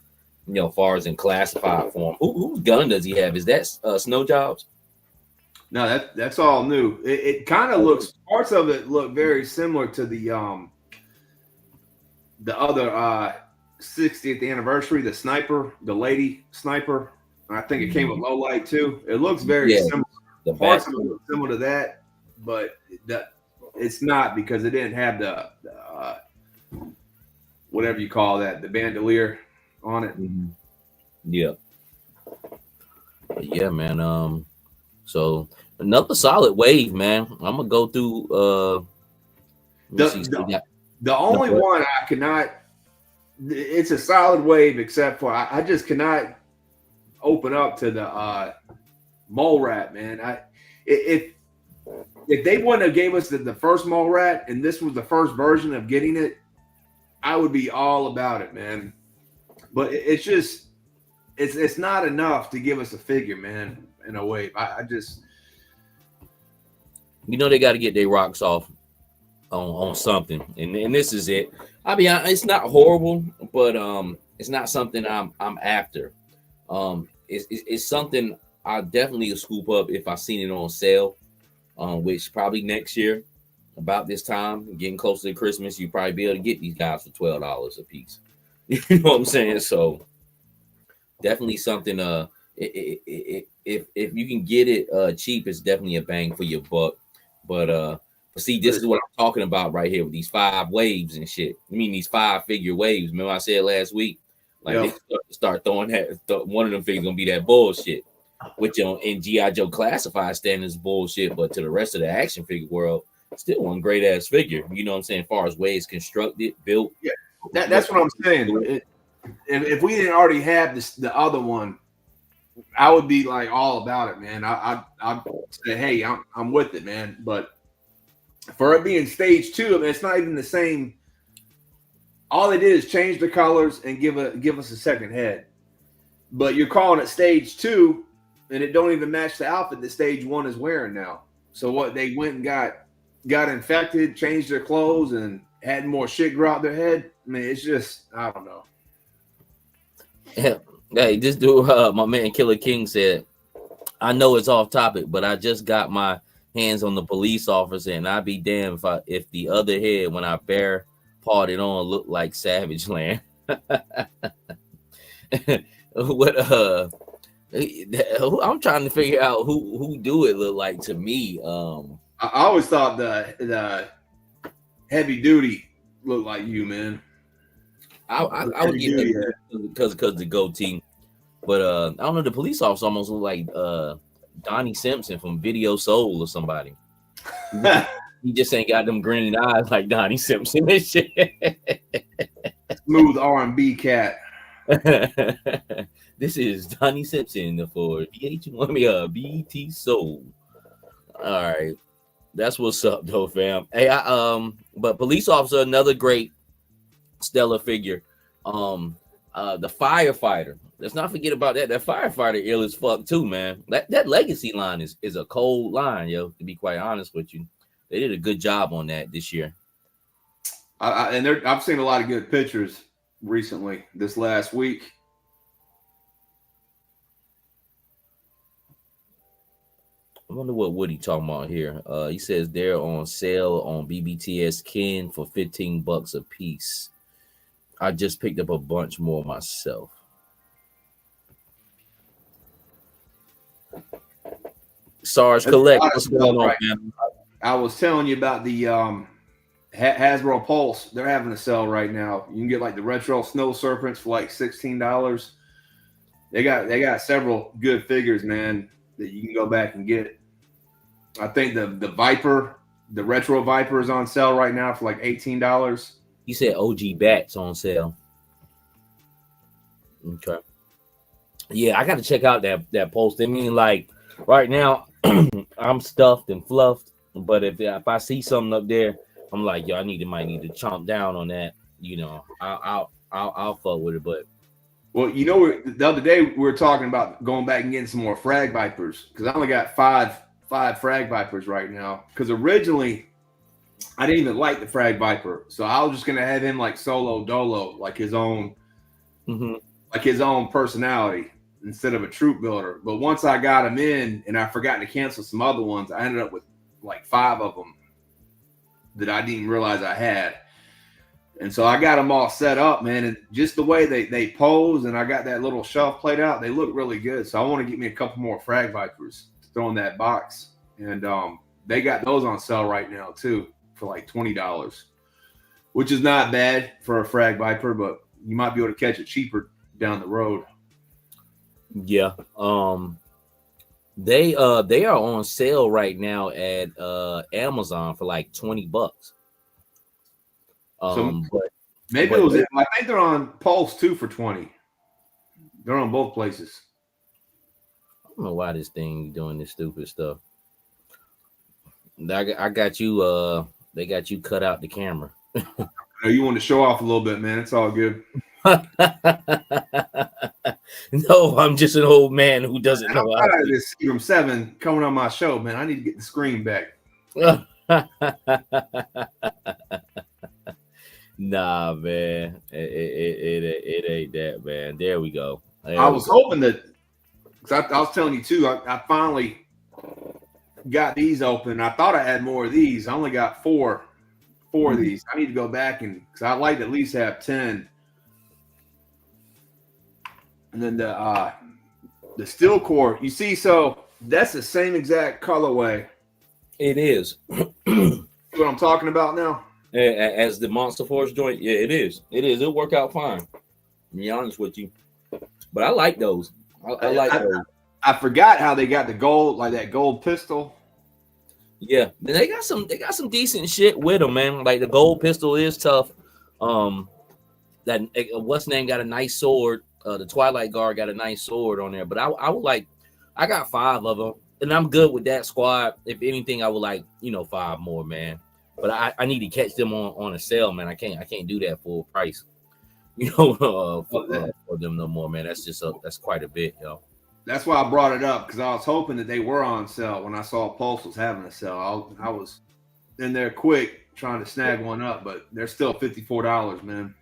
as far as in classified form, whose gun does he have? Is that Snow Jobs? No, that's all new. It kind of looks, parts of it look very similar to the other 60th anniversary, the sniper, the lady sniper. I think it came with low light too. It looks very similar. The parts of it look similar to that, but it's not because it didn't have the whatever you call that, the bandolier on it. Yeah. But yeah, man. So Another solid wave, man. I'm gonna go through. The only one I cannot. It's a solid wave, except for I just cannot open up to the mole rat, man. If they wouldn't have gave us the first mole rat and this was the first version of getting it, I would be all about it, man. But it's just it's not enough to give us a figure, man. In a wave, I just they got to get their rocks off on something, and this is it. I mean, it's not horrible, but it's not something I'm after. It's something I definitely will scoop up if I seen it on sale, which probably next year, about this time, getting closer to Christmas, you probably be able to get these guys for $12 a piece. You know what I'm saying? So definitely something. If you can get it cheap, it's definitely a bang for your buck. But see, this is what I'm talking about right here with these 5 waves and shit. I mean, these 5-figure waves. Remember I said last week, like they start throwing that. One of them things gonna be that bullshit, which in GI Joe classified standards bullshit, but to the rest of the action figure world, still one great ass figure. You know what I'm saying? As far as ways constructed, built. Yeah, that's what I'm saying. If we didn't already have the other one, I would be like all about it, man. I'd say, hey, I'm with it, man. But for it being stage 2, I mean, it's not even the same. All they did is change the colors and give us a second head. But you're calling it stage 2, and it don't even match the outfit that stage 1 is wearing now. So what, they went and got infected, changed their clothes, and had more shit grow out their head. I mean, it's just, I don't know. Hey, this dude, my man Killer King said, I know it's off topic, but I just got my hands on the police officer, and I'd be damned if the other head, when I bare pawed it on, looked like Savage Land. What I'm trying to figure out who do it look like to me. I always thought the heavy duty looked like you, man. I would give it because the goatee, but I don't know. The police officer almost look like Donnie Simpson from Video Soul or somebody. He just ain't got them green eyes like Donnie Simpson and shit. Smooth R&B cat. This is Donnie Simpson for BT Soul. All right, that's what's up, though, fam. Hey, but police officer, another great stellar figure. The firefighter. Let's not forget about that. That firefighter ill as fuck too, man. That legacy line is a cold line, yo. To be quite honest with you, they did a good job on that this year. I've seen a lot of good pictures recently this last week. I wonder what Woody talking about here. He says they're on sale on BBTS Ken for $15 a piece. I just picked up a bunch more myself. Sarge Collect. What's going on, man? I was telling you about the Hasbro Pulse. They're having a sale right now. You can get like the retro snow serpents for like $16. They got several good figures, man, that you can go back and get. I think the Viper, the retro Viper, is on sale right now for like $18. He said OG Bats on sale. Okay. Yeah, I got to check out that post. I mean, like right now, I'm stuffed and fluffed. But if I see something up there, I'm like, yo, might need to chomp down on that. You know, I'll fuck with it. But well, you know, the other day we were talking about going back and getting some more Frag Vipers because I only got five Frag Vipers right now. Because originally I didn't even like the Frag Viper, so I was just gonna have him like solo dolo, like his own, like his own personality instead of a troop builder. But once I got him in, and I forgot to cancel some other ones, I ended up with like 5 of them that I didn't realize I had. And so I got them all set up, man. And just the way they pose, and I got that little shelf played out, they look really good. So I want to get me a couple more Frag Vipers to throw in that box. And they got those on sale right now too for like $20, which is not bad for a Frag Viper, but you might be able to catch it cheaper down the road. Yeah. They are on sale right now at Amazon for like $20. So But maybe it was. I think they're on Pulse too for 20. They're on both places. I don't know why this thing doing this stupid stuff. I got you. They got you cut out the camera. You want to show off a little bit, man. It's all good. No, I'm just an old man who doesn't know how to. This Seagram 7 coming on my show, man. I need to get the screen back. Nah, man. It ain't that, man. There we go. I was hoping that, because I was telling you too, I finally got these open. I thought I had more of these. I only got four of these. I need to go back and, because I'd like to at least have 10. And then the steel core, you see, so that's the same exact colorway. It is. What I'm talking about now? As the Monster Force joint, yeah, it is. It'll work out fine. To be honest with you, but I like those. I like those. I forgot how they got the gold, like that gold pistol. Yeah, they got some decent shit with them, man. Like the gold pistol is tough. That what's name got a nice sword. The Twilight Guard got a nice sword on there, but I would like. I got 5 of them, and I'm good with that squad. If anything, I would like 5 more, man. But I need to catch them on a sale, man. I can't do that full price, for them no more, man. That's just that's quite a bit, That's why I brought it up, because I was hoping that they were on sale when I saw Pulse was having a sale. I was in there quick trying to snag one up, but they're still $54, man.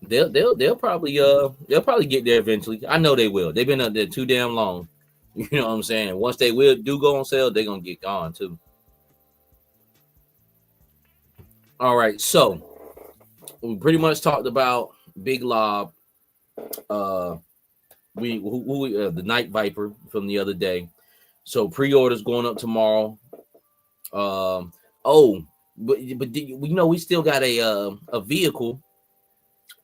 They'll probably get there eventually. I know they will. They've been up there too damn long. You know what I'm saying? Once they do go on sale, they're gonna get gone too. All right, so we pretty much talked about Big Lob. The Night Viper from the other day. So pre-orders going up tomorrow. But we still got a vehicle,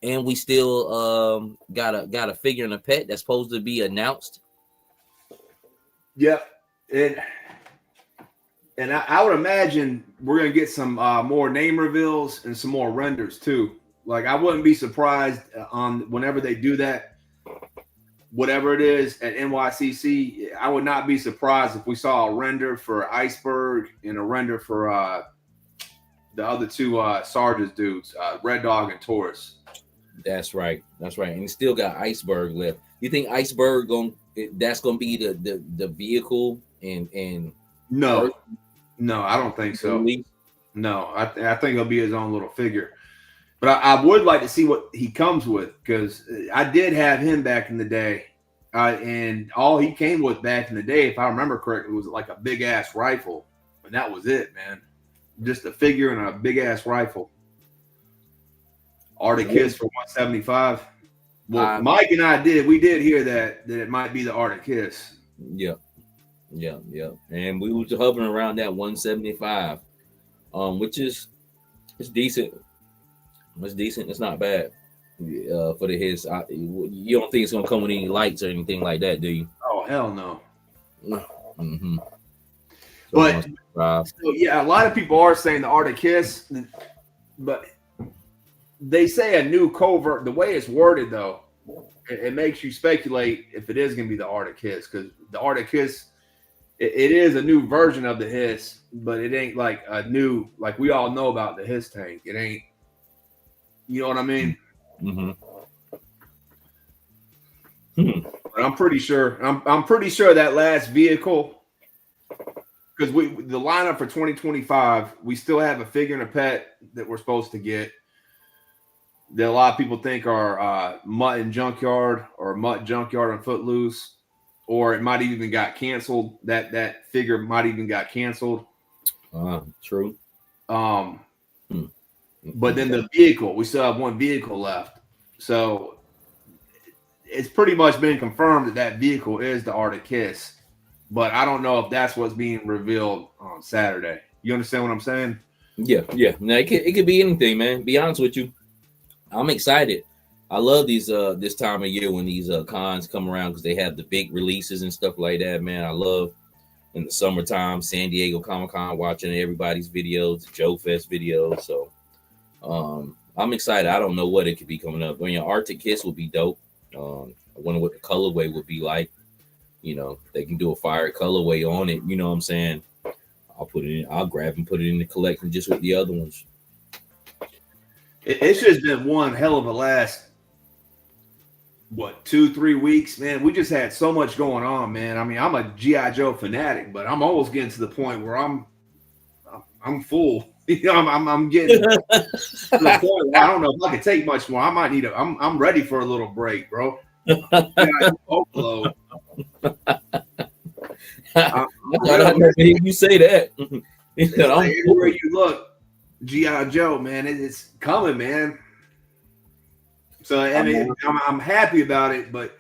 and we still got a figure and a pet that's supposed to be announced. Yep, and I would imagine we're gonna get some more name reveals and some more renders too. Like, I wouldn't be surprised on whenever they do that. Whatever it is at NYCC, I would not be surprised if we saw a render for Iceberg and a render for the other 2 Sarge's dudes, Red Dog and Taurus. That's right. And you still got Iceberg left. You think Iceberg that's gonna be the vehicle and no, I don't think so. No, I think it'll be his own little figure. But I would like to see what he comes with, because I did have him back in the day. And all he came with back in the day, if I remember correctly, was like a big-ass rifle. And that was it, man. Just a figure and a big-ass rifle. Arctic Kiss for $175. Well, Mike and I we did hear that it might be the Arctic Kiss. Yeah. And we was hovering around that 175, which is decent. It's decent. It's not bad for the hits. You don't think it's gonna come with any lights or anything like that, do you? Oh, hell no. Mm-hmm. But so, yeah, a lot of people are saying the Arctic Kiss, but they say a new covert. The way it's worded, though, it makes you speculate if it is going to be the Arctic Kiss, because the Arctic Kiss, it is a new version of the Hiss, but it ain't like a new, like we all know about the Hiss tank. It ain't. You know what I mean? Mm-hmm. But I'm pretty sure. I'm pretty sure that last vehicle, because the lineup for 2025, we still have a figure and a pet that we're supposed to get. That a lot of people think are Mutt and Junkyard or Mutt Junkyard and Footloose, or it might even got canceled. That figure might even got canceled. True. But then the vehicle, we still have one vehicle left. So it's pretty much been confirmed that vehicle is the Arctic Kiss. But I don't know if that's what's being revealed on Saturday. You understand what I'm saying? Yeah. Now, it could be anything, man. Be honest with you. I'm excited. I love these this time of year when these cons come around because they have the big releases and stuff like that, man. I love in the summertime, San Diego Comic-Con, watching everybody's videos, the Joe Fest videos. So I'm excited. I don't know what it could be coming up. I mean, Arctic Kiss would be dope. I wonder what the colorway would be like. You know, they can do a fire colorway on it. You know what I'm saying? I'll put it in. I'll grab and put it in the collection just with the other ones. It's just been one hell of a last 2-3 weeks, man. We just had so much going on, man. I mean, I'm a GI Joe fanatic, but I'm almost getting to the point where I'm full. You know, I'm getting to the point where I don't know if I can take much more. I might need I'm ready for a little break, bro. Overload. I never hear you say that. Like everywhere you look, GI Joe, man, it's coming, man. So I mean, I'm happy about it, but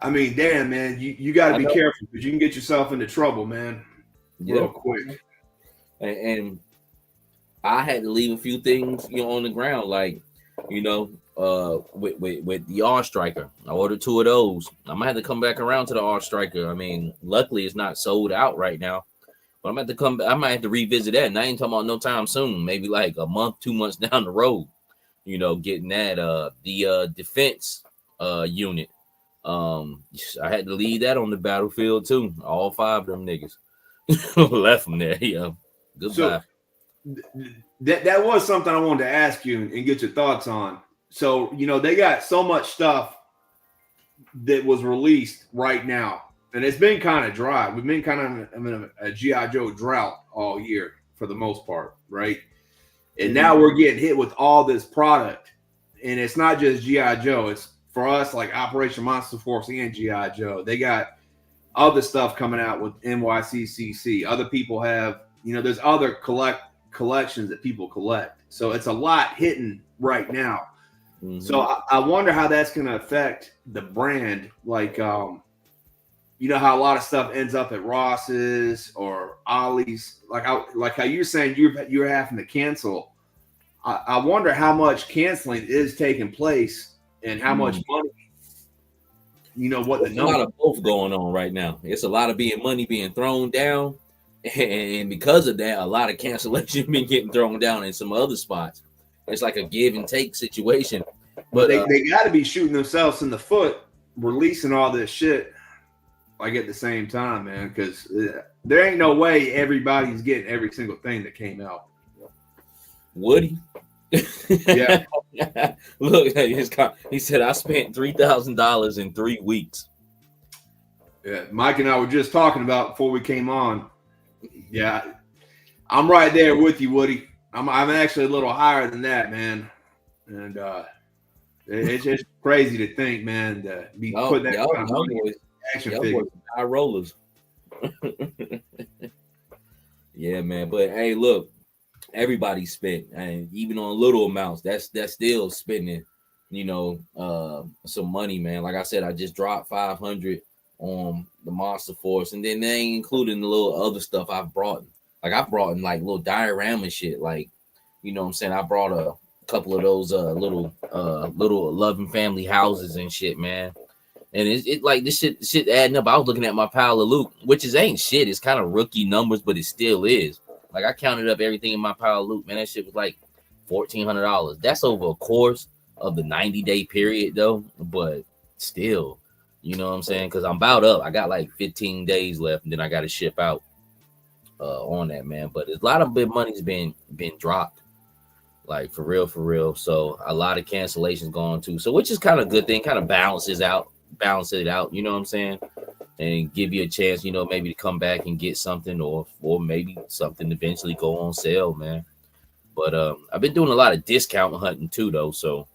I mean, damn, man, you got to be careful because you can get yourself into trouble, man, real quick. And I had to leave a few things, you know, on the ground, like, you know, with the R Striker. I ordered 2 of those. I'm gonna have to come back around to the R Striker. I mean, luckily it's not sold out right now, but I might have to revisit that. And I ain't talking about no time soon. Maybe like a month, 2 months down the road. You know, getting that the defense unit. I had to leave that on the battlefield too. All 5 of them niggas left them there. Yeah, goodbye. So, that was something I wanted to ask you and get your thoughts on. So, you know, they got so much stuff that was released right now, and it's been kind of dry. We've been kind of in a GI Joe drought all year for the most part, right? And now we're getting hit with all this product, and it's not just GI Joe. It's for us like Operation Monster Force and GI Joe. They got other stuff coming out with NYCCC. Other people have, you know, there's other collections that people collect. So it's a lot hitting right now. Mm-hmm. So I wonder how that's going to affect the brand. Like, you know how a lot of stuff ends up at Ross's or Ollie's. Like how you're saying you're having to cancel. I wonder how much canceling is taking place and how much money. You know what? There's a lot of both going on right now. It's a lot of money being thrown down, and because of that, a lot of cancellation been getting thrown down in some other spots. It's like a give and take situation. But they got to be shooting themselves in the foot, releasing all this shit like at the same time, man. Because there ain't no way everybody's getting every single thing that came out. Woody, yeah. Look, he said I spent $3,000 in 3 weeks. Yeah, Mike and I were just talking about before we came on. Yeah, I'm right there with you, Woody. I'm actually a little higher than that, man. And it's just crazy to think, man, to be putting that kind of money in action figures. High rollers. Yeah, man. But hey, look, everybody spent, and even on little amounts, that's still spending, you know, some money, man. Like I said, I just dropped $500 on the Monster Force, and then they ain't including the little other stuff I've brought. Like I brought in like little diorama shit, like, you know what I'm saying? I brought a couple of those little loving family houses and shit, man. And it like this shit adding up. I was looking at my pile of loot, which ain't shit. It's kind of rookie numbers, but it still is. Like I counted up everything in my pile of loot, man. That shit was like $1,400. That's over a course of the 90-day period, though. But still, you know what I'm saying? Because I'm about up. I got like 15 days left, and then I got to ship out on that, man. But a lot of big money's been dropped, like for real. So a lot of cancellations going too. So which is kind of a good thing. Kind of balance it out. You know what I'm saying? And give you a chance, you know, maybe to come back and get something, or maybe something eventually go on sale, man. But I've been doing a lot of discount hunting too, though. So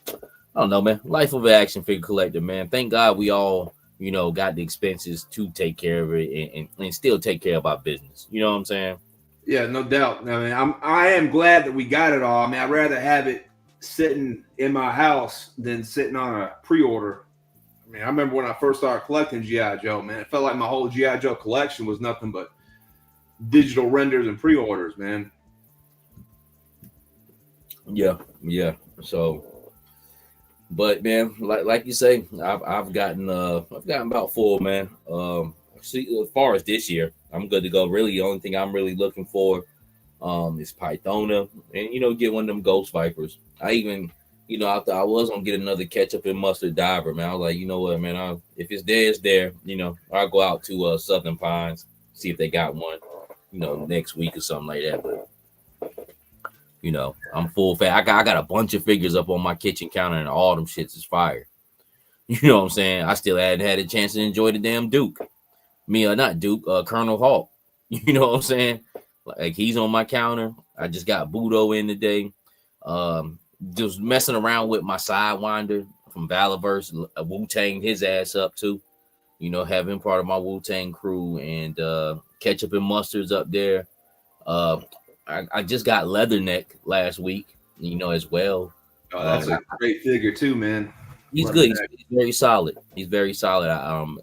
I don't know, man. Life of an action figure collector, man. Thank God we all, you know, got the expenses to take care of it and still take care of our business. You know what I'm saying? Yeah, no doubt. I mean, I am glad that we got it all. I mean, I'd rather have it sitting in my house than sitting on a pre-order. I mean, I remember when I first started collecting G.I. Joe, man, it felt like my whole G.I. Joe collection was nothing but digital renders and pre-orders, man. Yeah. So But man, like you say, I've gotten about 4, man. See, as far as this year, I'm good to go. Really, the only thing I'm really looking for is Pythona, and get one of them Ghost Vipers. I even, I thought I was gonna get another ketchup and mustard diver, man. I was like, you know what, man, if it's there, it's there. I'll go out to Southern Pines, see if they got one, next week or something like that. But I'm full fat. I got a bunch of figures up on my kitchen counter, and all them shits is fire. You know what I'm saying? I still hadn't had a chance to enjoy the damn Duke. Not Duke, Colonel Hawk. You know what I'm saying? Like, he's on my counter. I just got Budo in today. Just messing around with my Sidewinder from Valorverse, Wu-Tang his ass up too. Having part of my Wu-Tang crew, and Ketchup and Mustard's up there. I just got Leatherneck last week, as well. Oh, that's a great figure too, man. He's good. He's very solid. He's very solid.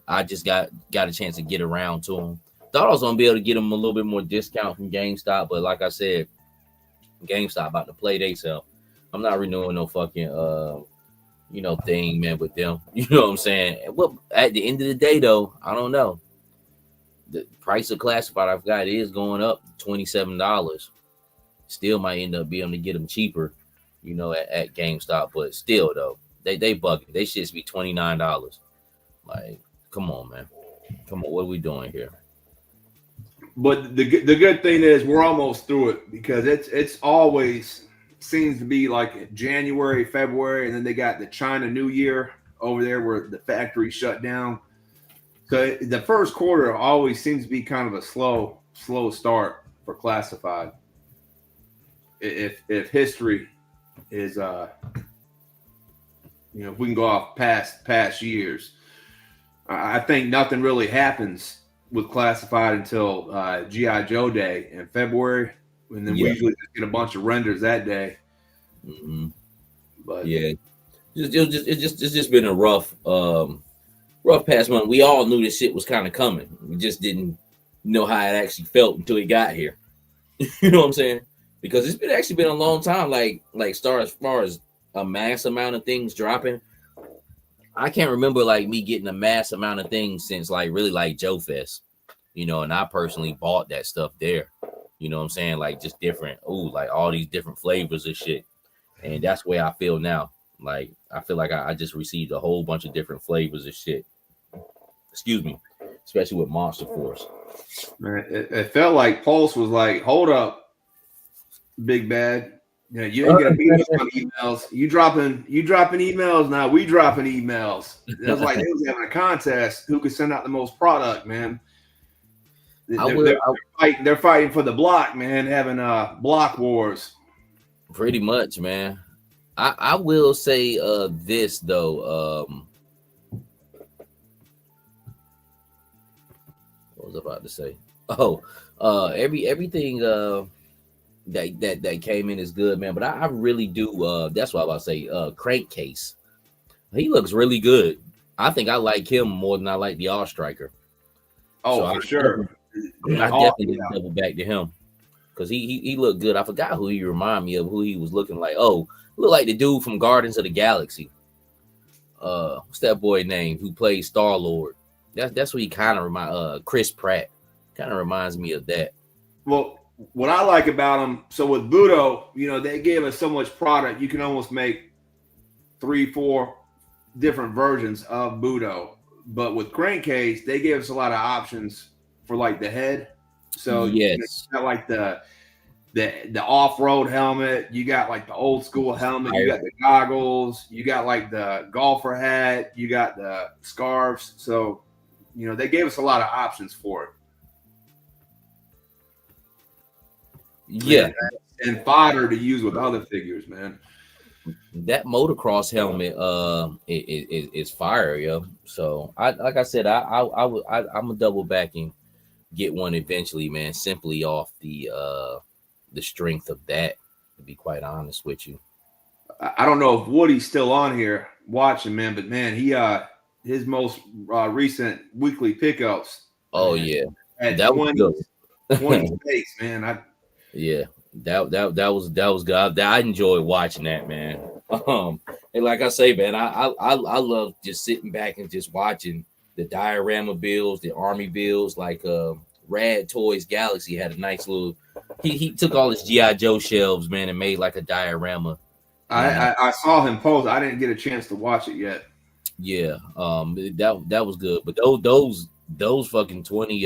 I just got a chance to get around to him. Thought I was gonna be able to get him a little bit more discount from GameStop, but like I said, GameStop about to play themselves. I'm not renewing no fucking thing, man, with them. You know what I'm saying? Well, at the end of the day, though, I don't know. The price of classified I've got is going up $27. Still might end up being able to get them cheaper, at GameStop, but still though, they bugging. They should be $29. Like, come on, man. Come on, what are we doing here? But the good thing is we're almost through it, because it's always seems to be like January, February, and then they got the China New Year over there where the factory shut down. So the first quarter always seems to be kind of a slow start for classified. If history is if we can go off past years, I think nothing really happens with classified until G.I. Joe Day in February, and then we usually just get a bunch of renders that day. Mm-hmm. But yeah, it's just been a rough past month. We all knew this shit was kind of coming. We just didn't know how it actually felt until it got here. You know what I'm saying? Because it's actually been a long time. Like as far as a mass amount of things dropping, I can't remember like me getting a mass amount of things since really Joe Fest, and I personally bought that stuff there. You know what I'm saying? Like just different, like all these different flavors of shit. And that's the way I feel now. Like I feel like I just received a whole bunch of different flavors of shit. Excuse me, especially with Monster Force. Man, it felt like Pulse was like, hold up, Big Bad. Yeah, you ain't gonna beat us on emails. You dropping emails now. We dropping emails. It was like they was having a contest who could send out the most product, man. They're fighting for the block, man. Having block wars. Pretty much, man. I will say this though. What was I about to say? Everything that came in is good, man. But I really do. That's what I was about to say. Crankcase, he looks really good. I think I like him more than I like the All Striker. Oh, so for sure. I definitely double back to him because he looked good. I forgot who he reminded me of, who he was looking like. Oh, look like the dude from Guardians of the Galaxy. What's that boy name who plays Star-Lord? That's what he kind of Chris Pratt kind of reminds me of that. Well, what I like about him, so with Budo, they gave us so much product, you can almost make 3-4 different versions of Budo. But with Crankcase, they gave us a lot of options for like the head. So yes, you got like the off-road helmet, you got like the old school helmet, you got the goggles, you got like the golfer hat, you got the scarves. So they gave us a lot of options for it. Yeah, and fodder to use with other figures, man. That motocross helmet is fire, yo. So like I said, I'm a double back and get one eventually, man. Simply off the strength of that, to be quite honest with you. I don't know if Woody's still on here watching, man, but man, he his most recent weekly pickups. Oh man, yeah, at that 20 space, man. Yeah, that was good. I enjoyed watching that, man. And like I say, man, I love just sitting back and just watching the diorama builds, the army builds. Like Rad Toys Galaxy had a nice little. He took all his GI Joe shelves, man, and made like a diorama. I saw him post. I didn't get a chance to watch it yet. Yeah, that was good. But those fucking 20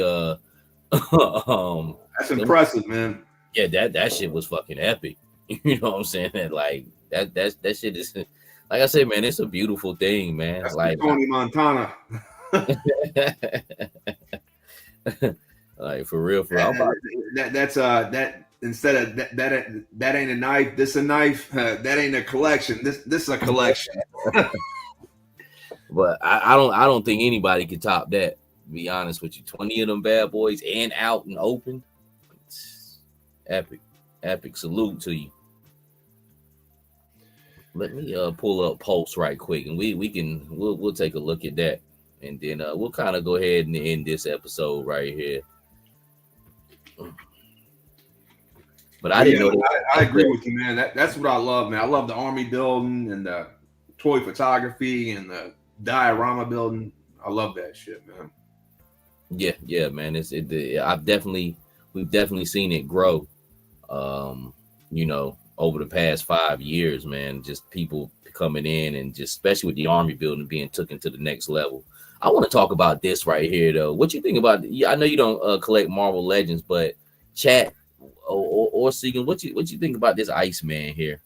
that's impressive, man. Yeah, that shit was fucking epic. You know what I'm saying? Like that shit is, like I said, man, it's a beautiful thing, man. That's like Tony Montana. Like for real. That instead of that ain't a knife, this a knife. That ain't a collection. This is a collection. But I don't think anybody could top that. To be honest with you, 20 of them bad boys and out and open. It's epic. Salute to you. Let me pull up Pulse right quick, and we'll take a look at that, and then we'll kind of go ahead and end this episode right here. But I didn't know. I agree with you, man. That's what I love, man. I love the army building and the toy photography and the diorama building. I love that shit, man. Yeah, man. We've definitely seen it grow. Over the past 5 years, man, just people coming in and just especially with the army building being taken to the next level. I want to talk about this right here, though. What you think about? I know you don't collect Marvel Legends, but chat or Segan, what you think about this Iceman here?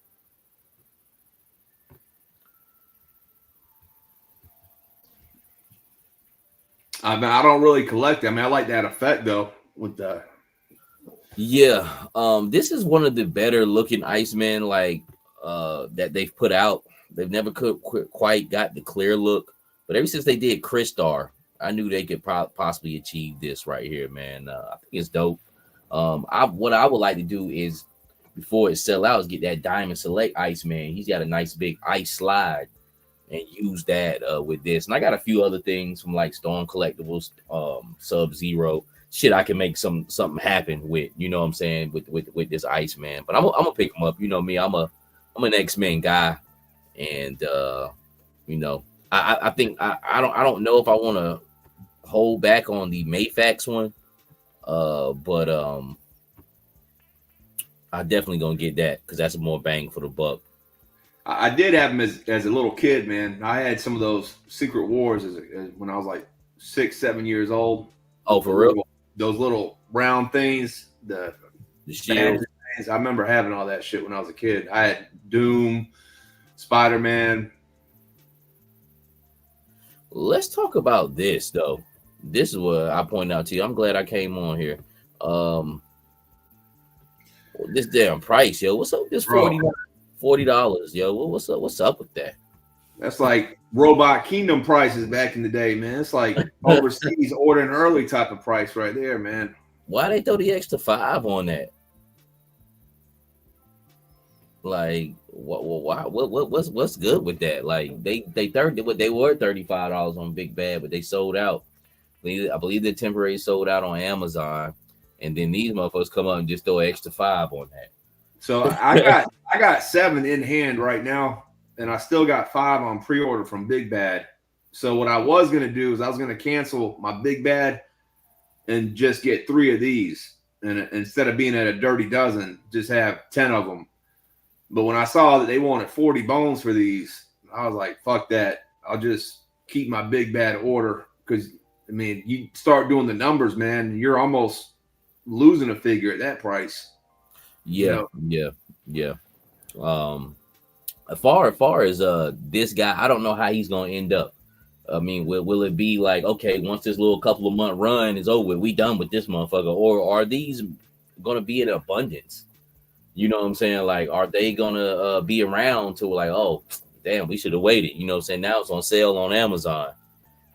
I mean, I don't really collect it. I mean, I like that effect though with the. Yeah, this is one of the better looking Iceman that they've put out. They've never quite got the clear look, but ever since they did Crystar, I knew they could possibly achieve this right here, man. I think it's dope. What I would like to do is before it sell out is get that Diamond Select Iceman. He's got a nice big ice slide and use that with this. And I got a few other things from like Storm Collectibles, Sub-Zero. Shit, I can make something happen with, you know what I'm saying, with this Iceman. But I'm gonna pick him up. You know me, I'm an X-Men guy, and I think I don't know if I want to hold back on the Mayfax one, but I definitely gonna get that because that's more bang for the buck. I did have him as a little kid, man. I had some of those Secret Wars as when I was like 6-7 years old. Oh, for real? Those little round things, the shield. I remember having all that shit when I was a kid. I had Doom, Spider-Man. Let's talk about this though. This is what I pointed out to you. I'm glad I came on here. This damn price, yo. What's up with this $40, yo? What's up with that? That's like Robot Kingdom prices back in the day, man. It's like overseas ordering early type of price right there, man. Why they throw the extra $5 on that? Like, what's good with that? Like, they were $35 on Big Bad, but they sold out. I believe they temporarily sold out on Amazon, and then these motherfuckers come up and just throw an extra $5 on that. So I got 7 in hand right now. And I still got 5 on pre-order from Big Bad. So what I was going to do is I was going to cancel my Big Bad and just get 3 of these. And instead of being at a dirty dozen, just have 10 of them. But when I saw that they wanted 40 bones for these, I was like, fuck that. I'll just keep my Big Bad order. Because, I mean, you start doing the numbers, man, you're almost losing a figure at that price. Yeah, you know? Yeah. As far as this guy, I don't know how he's gonna end up. I mean, will it be like, okay, once this little couple of month run is over, we done with this motherfucker, or are these gonna be in abundance? You know what I'm saying? Like, are they gonna be around to like, oh, damn, we should have waited? You know what I'm saying? Now it's on sale on Amazon.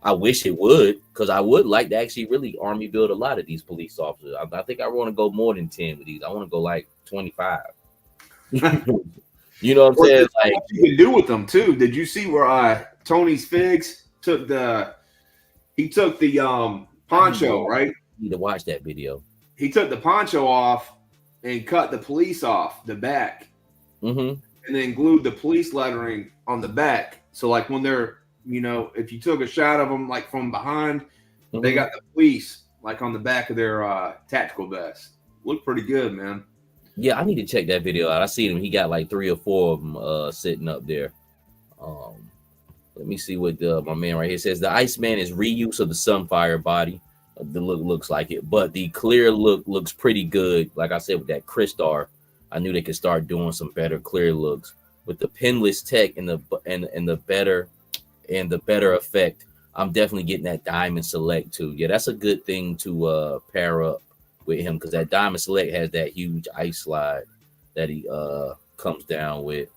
I wish it would, because I would like to actually really army build a lot of these police officers. I think I want to go more than 10 with these. I want to go like 25. You know what I'm saying? Like, what you can do with them too. Did you see where Tony's Figs took the poncho, right? You need to watch that video. He took the poncho off and cut the police off the back. Mm-hmm. and then glued the police lettering on the back. So like when they're, if you took a shot of them like from behind, they got the police like on the back of their tactical vest. Look pretty good, man. Yeah, I need to check that video out. I seen him. He got like 3 or 4 of them sitting up there. Let me see what my man right here says. The Iceman is reuse of the Sunfire body. The look looks like it, but the clear look looks pretty good. Like I said, with that Crystar, I knew they could start doing some better clear looks with the pinless tech and the better effect. I'm definitely getting that Diamond Select too. Yeah, that's a good thing to pair up with him, because that Diamond Select has that huge ice slide that he comes down with.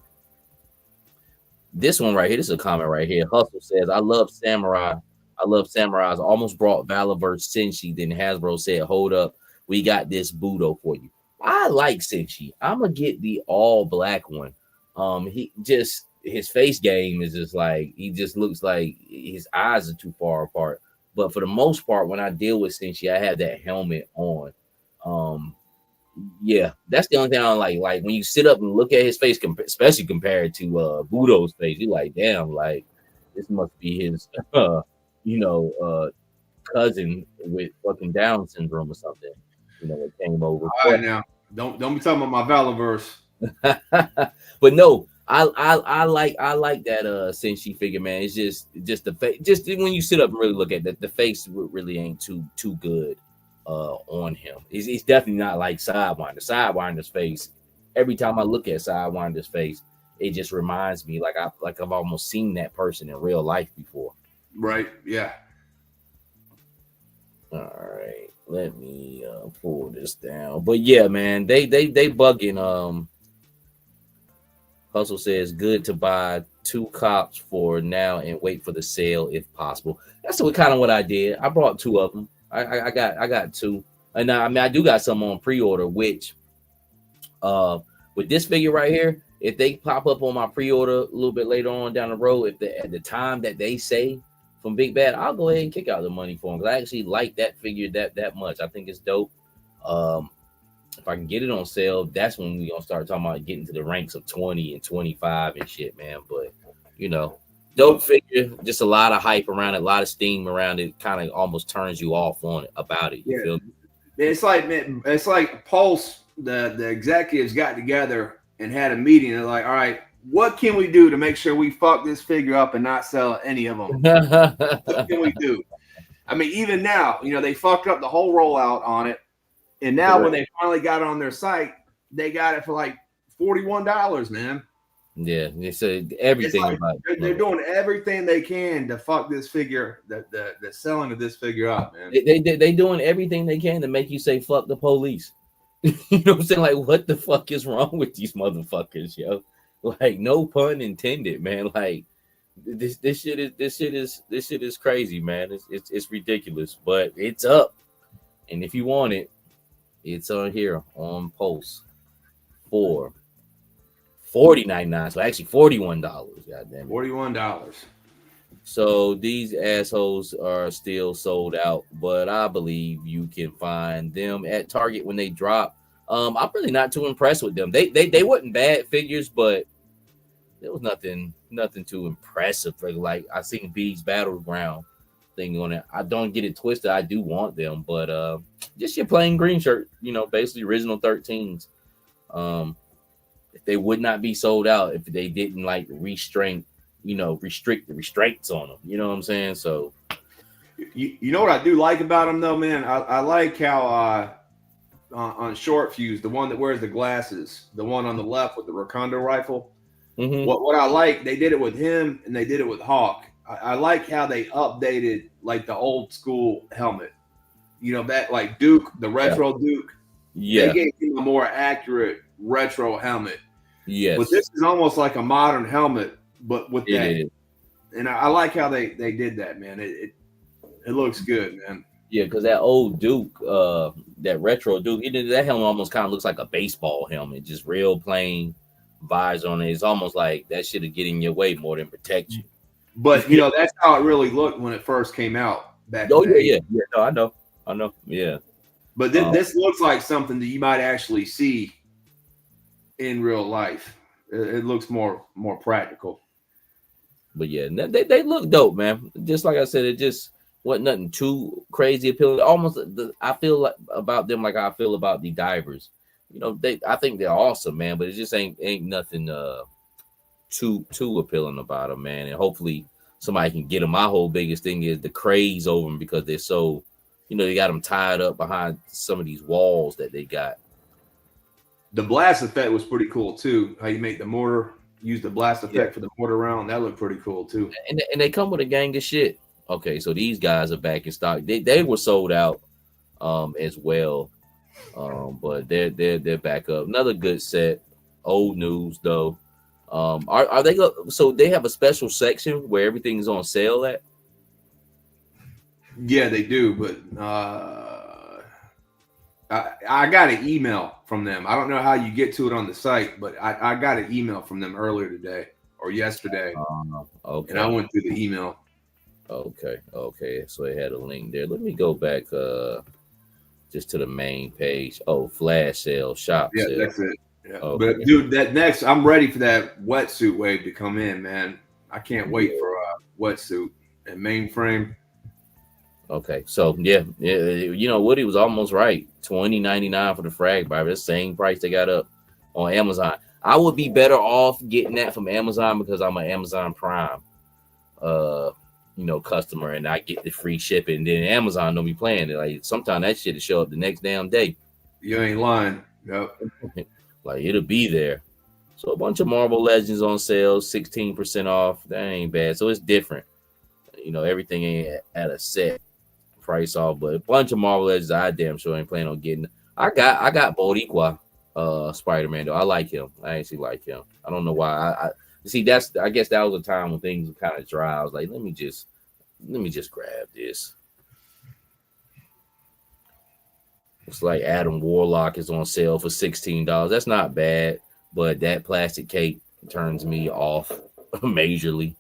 This one right here, this is a comment right here. Hustle says, I love Samurai. I love Samurais. Almost brought Valiverse Senshi. Then Hasbro said, hold up, we got this Budo for you. I like Senshi. I'm gonna get the all black one. His face game is just like, he just looks like his eyes are too far apart. But for the most part, when I deal with Senshi, I have that helmet on. Yeah, that's the only thing I don't like. Like when you sit up and look at his face, especially compared to Budo's face, you're like, damn, like this must be his, cousin with fucking Down syndrome or something. It came over. All right, now don't be talking about my Valiverse. But no, I like that Senshi figure, man. It's just the face. Just when you sit up and really look at that, the face really ain't too good on him. He's definitely not like Sidewinder. Sidewinder's face, every time I look at Sidewinder's face, it just reminds me like I've almost seen that person in real life before. Right. Yeah. All right. Let me pull this down. But yeah, man, they bugging. Hustle says good to buy 2 cops for now and wait for the sale if possible. That's kind of what I did. I brought 2 of them. I got 2, and I do got some on pre-order. Which, with this figure right here, if they pop up on my pre-order a little bit later on down the road, at the time that they say from Big Bad, I'll go ahead and kick out the money for them, because I actually like that figure that much. I think it's dope. If I can get it on sale, that's when we gonna start talking about getting to the ranks of 20 and 25 and shit, man. But dope figure, just a lot of hype around it, a lot of steam around it. Kind of almost turns you off on it about it. You feel me? It's like Pulse. The executives got together and had a meeting. They're like, all right, what can we do to make sure we fuck this figure up and not sell any of them? What can we do? I mean, even now, they fucked up the whole rollout on it. And now when they finally got it on their site, they got it for like $41, man. Yeah, they said everything about it. They're doing everything they can to fuck this figure, the selling of this figure up, man. They doing everything they can to make you say fuck the police. You know what I'm saying? Like, what the fuck is wrong with these motherfuckers, yo? Like, no pun intended, man. Like, this shit is crazy, man. It's ridiculous, but it's up. And if you want it, it's on here on Pulse for $40.99. So actually $41. Goddamn it. $41. So these assholes are still sold out, but I believe you can find them at Target when they drop. I'm really not too impressed with them. They weren't bad figures, but there was nothing too impressive. Like I seen B's Battleground thing on it. I don't get it twisted. I do want them, but just your plain green shirt, basically original 13s. If they would not be sold out if they didn't like restrict the restraints on them. You know what I'm saying? So you know what I do like about them though, man? I like how on Short Fuse, the one that wears the glasses, the one on the left with the Recondo rifle. Mm-hmm. What I like, they did it with him and they did it with Hawk. I like how they updated like the old school helmet. That like Duke, the retro Duke. Yeah. They gave him a more accurate retro helmet. Yes. But this is almost like a modern helmet, but with that. And I like how they did that, man. It looks good, man. Yeah, because that old Duke, that retro Duke, that helmet almost kind of looks like a baseball helmet, just real plain visor on it. It's almost like that shit will get in your way more than protect you. But that's how it really looked when it first came out back. Oh yeah. No, I know. Yeah. But this looks like something that you might actually see in real life. It looks more practical. But yeah, they look dope, man. Just like I said, it just wasn't nothing too crazy appealing. Almost, I feel like about them like I feel about the divers. You know, I think they're awesome, man. But it just ain't nothing too appealing about them, man. And hopefully somebody can get them. My whole biggest thing is the craze over them because they're so, you know, they got them tied up behind some of these walls that they got. The blast effect was pretty cool too. How you make the mortar. Use the blast effect for the mortar round. That looked pretty cool too. And they come with a gang of shit. Okay, so these guys are back in stock. They were sold out as well. But they're back up. Another good set. Old news though. Are they so they have a special section where everything's on sale at? Yeah, they do, but I got an email from them. I don't know how you get to it on the site, but I got an email from them earlier today or yesterday. Okay. And I went through the email. Okay. So they had a link there. Let me go back just to the main page. Oh, flash sale, shop sale. Yeah, that's it. Yeah. Okay. But dude, that next, I'm ready for that wetsuit wave to come in, man. I can't wait for a wetsuit and mainframe. Okay, so yeah, you know, Woody was almost right. $20.99 for the frag Bible. That's the same price they got up on Amazon. I would be better off getting that from Amazon because I'm an Amazon Prime customer, and I get the free shipping. And then Amazon don't be playing it. Like sometimes that shit will show up the next damn day. You ain't lying. Yep. Like it'll be there. So a bunch of Marvel Legends on sale, 16% off. That ain't bad. So it's different. You know, everything ain't at a set price off, but a bunch of Marvel Legends I damn sure ain't planning on getting. I got Boricua Spider-Man though. I like him. I actually like him. I don't know why. I see I guess that was a time when things were kind of dry. I was like, let me just grab this. It's like Adam Warlock is on sale for $16. That's not bad, but that plastic cape turns me off majorly.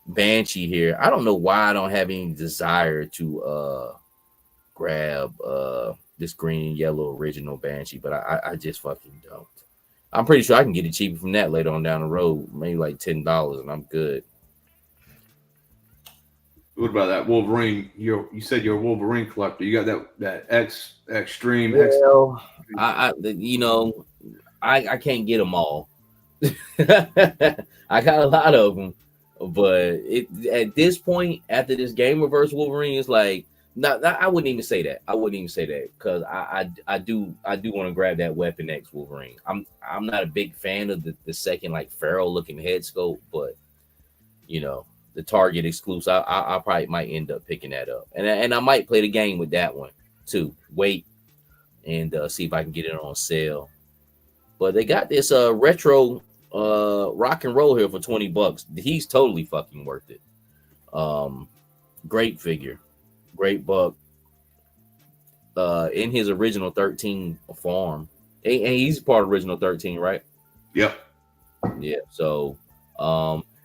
Banshee here. I don't know why I don't have any desire to grab this green and yellow original Banshee, but I just fucking don't. I'm pretty sure I can get it cheaper from that later on down the road, maybe like $10, and I'm good. What about that Wolverine? You said you're a Wolverine collector. You got that extreme. Well, I can't get them all. I got a lot of them. But at this point, after this Game Reverse Wolverine, it's like I wouldn't even say that. I wouldn't even say that because I do want to grab that Weapon X Wolverine. I'm not a big fan of the second like feral looking head sculpt, but you know the Target exclusive. I probably might end up picking that up, and I might play the game with that one too. Wait and see if I can get it on sale. But they got this retro rock and roll here for $20. He's totally fucking worth it. Great figure, great buck. In his original 13 form, and he's part of original 13, right? Yep. Yeah. So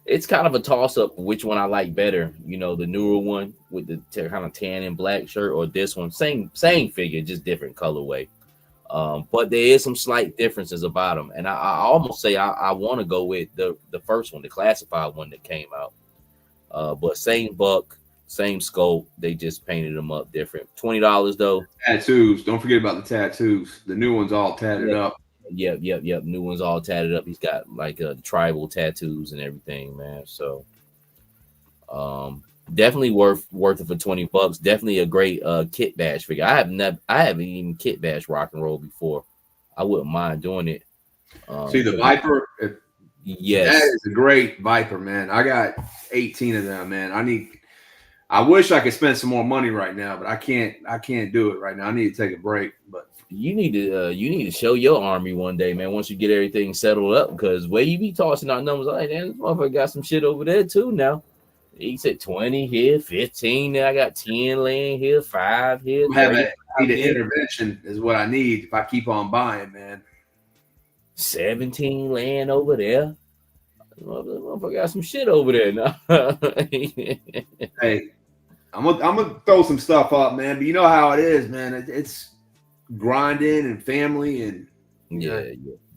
it's kind of a toss up which one I like better. You know, the newer one with the kind of tan and black shirt, or this one, same figure, just different colorway. But there is some slight differences about them, and I almost say I want to go with the first one, the classified one that came out. But same buck, same scope. They just painted them up different. $20 though. Tattoos. Don't forget about the tattoos. The new one's all tatted up. Yep. New one's all tatted up. He's got like tribal tattoos and everything, man. So, definitely worth it for $20. Definitely a great kit bash figure. I haven't even kit bash rock and roll before. I wouldn't mind doing it. See the Viper? Yes, that is a great Viper, man. I got 18 of them, man. I wish I could spend some more money right now, but I can't do it right now. I need to take a break. But you need to show your army one day, man. Once you get everything settled up, because where you be tossing out numbers, like, man, this motherfucker got some shit over there too now. He said 20 here, 15 there. I got 10 laying here, 5 here. I need an intervention is what I need if I keep on buying, man. 17 laying over there. Motherfucker got some shit over there now. Hey, I'm gonna throw some stuff up, man. But you know how it is, man. It's grinding and family and yeah.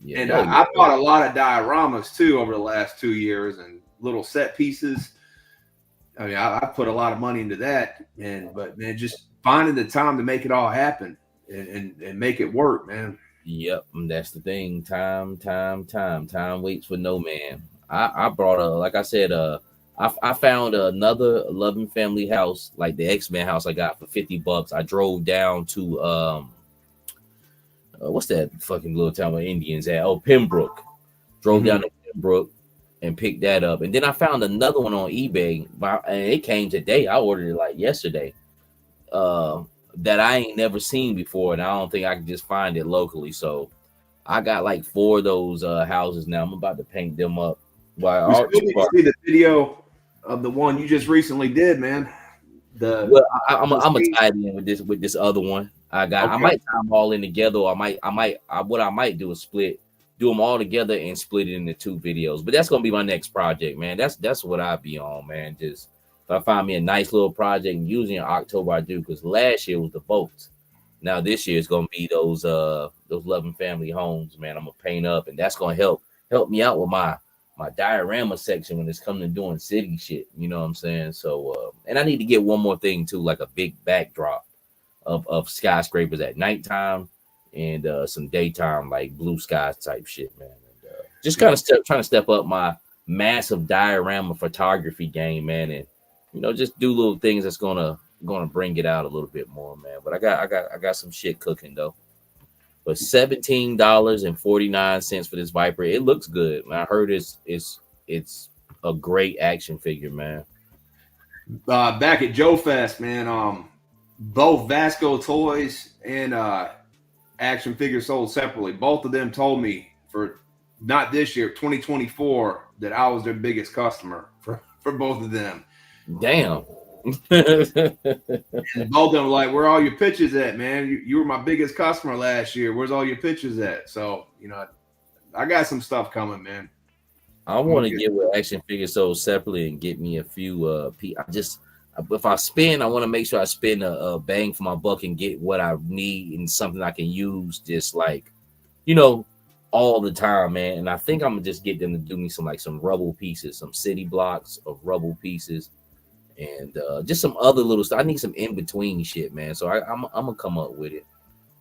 Yeah, And I bought a lot of dioramas too over the last 2 years and little set pieces. I mean, I put a lot of money into that, but man, just finding the time to make it all happen and make it work, man. Yep, that's the thing. Time waits for no man. I brought like I said, I found another loving family house, like the X-Men house I got for $50. I drove down to what's that fucking little town where Indians at? Oh, Pembroke. Drove down to Pembroke and picked that up. And then I found another one on eBay, and it came today. I ordered it like yesterday. That I ain't never seen before, and I don't think I can just find it locally. So I got like 4 of those houses now. I'm about to paint them up. Well, I need to see the video of the one you just recently did, man. I'm gonna tie it in with this other one. I might tie them all in together. Or what I might do is do them all together and split it into 2 videos. But that's gonna be my next project, man. That's what I be on, man. Just if I find me a nice little project, and usually in October I do, because last year was the boats. Now this year it's gonna be those loving family homes, man. I'm gonna paint up, and that's gonna help me out with my diorama section when it's coming to doing city shit. You know what I'm saying? So and I need to get one more thing too, like a big backdrop of skyscrapers at nighttime and some daytime like blue skies type shit, man. And, just kind of trying to step up my massive diorama photography game, man, and just do little things that's gonna bring it out a little bit more, man. But I got some shit cooking though. But $17.49 for this Viper. It looks good. I heard it's a great action figure, man. Back at Joe Fest, man. Both Vasco Toys and action figures sold separately. Both of them told me for not this year, 2024, that I was their biggest customer for both of them. Damn. And both of them were like, where are all your pictures at, man? You were my biggest customer last year. Where's all your pictures at? So, I got some stuff coming, man. I want to get with action figures sold separately and get me a few if I spend, I want to make sure I spend a bang for my buck and get what I need and something I can use just like, all the time, man. And I think I'm gonna just get them to do me some rubble pieces, some city blocks of rubble pieces, and just some other little stuff. I need some in between shit, man. So I'm gonna come up with it.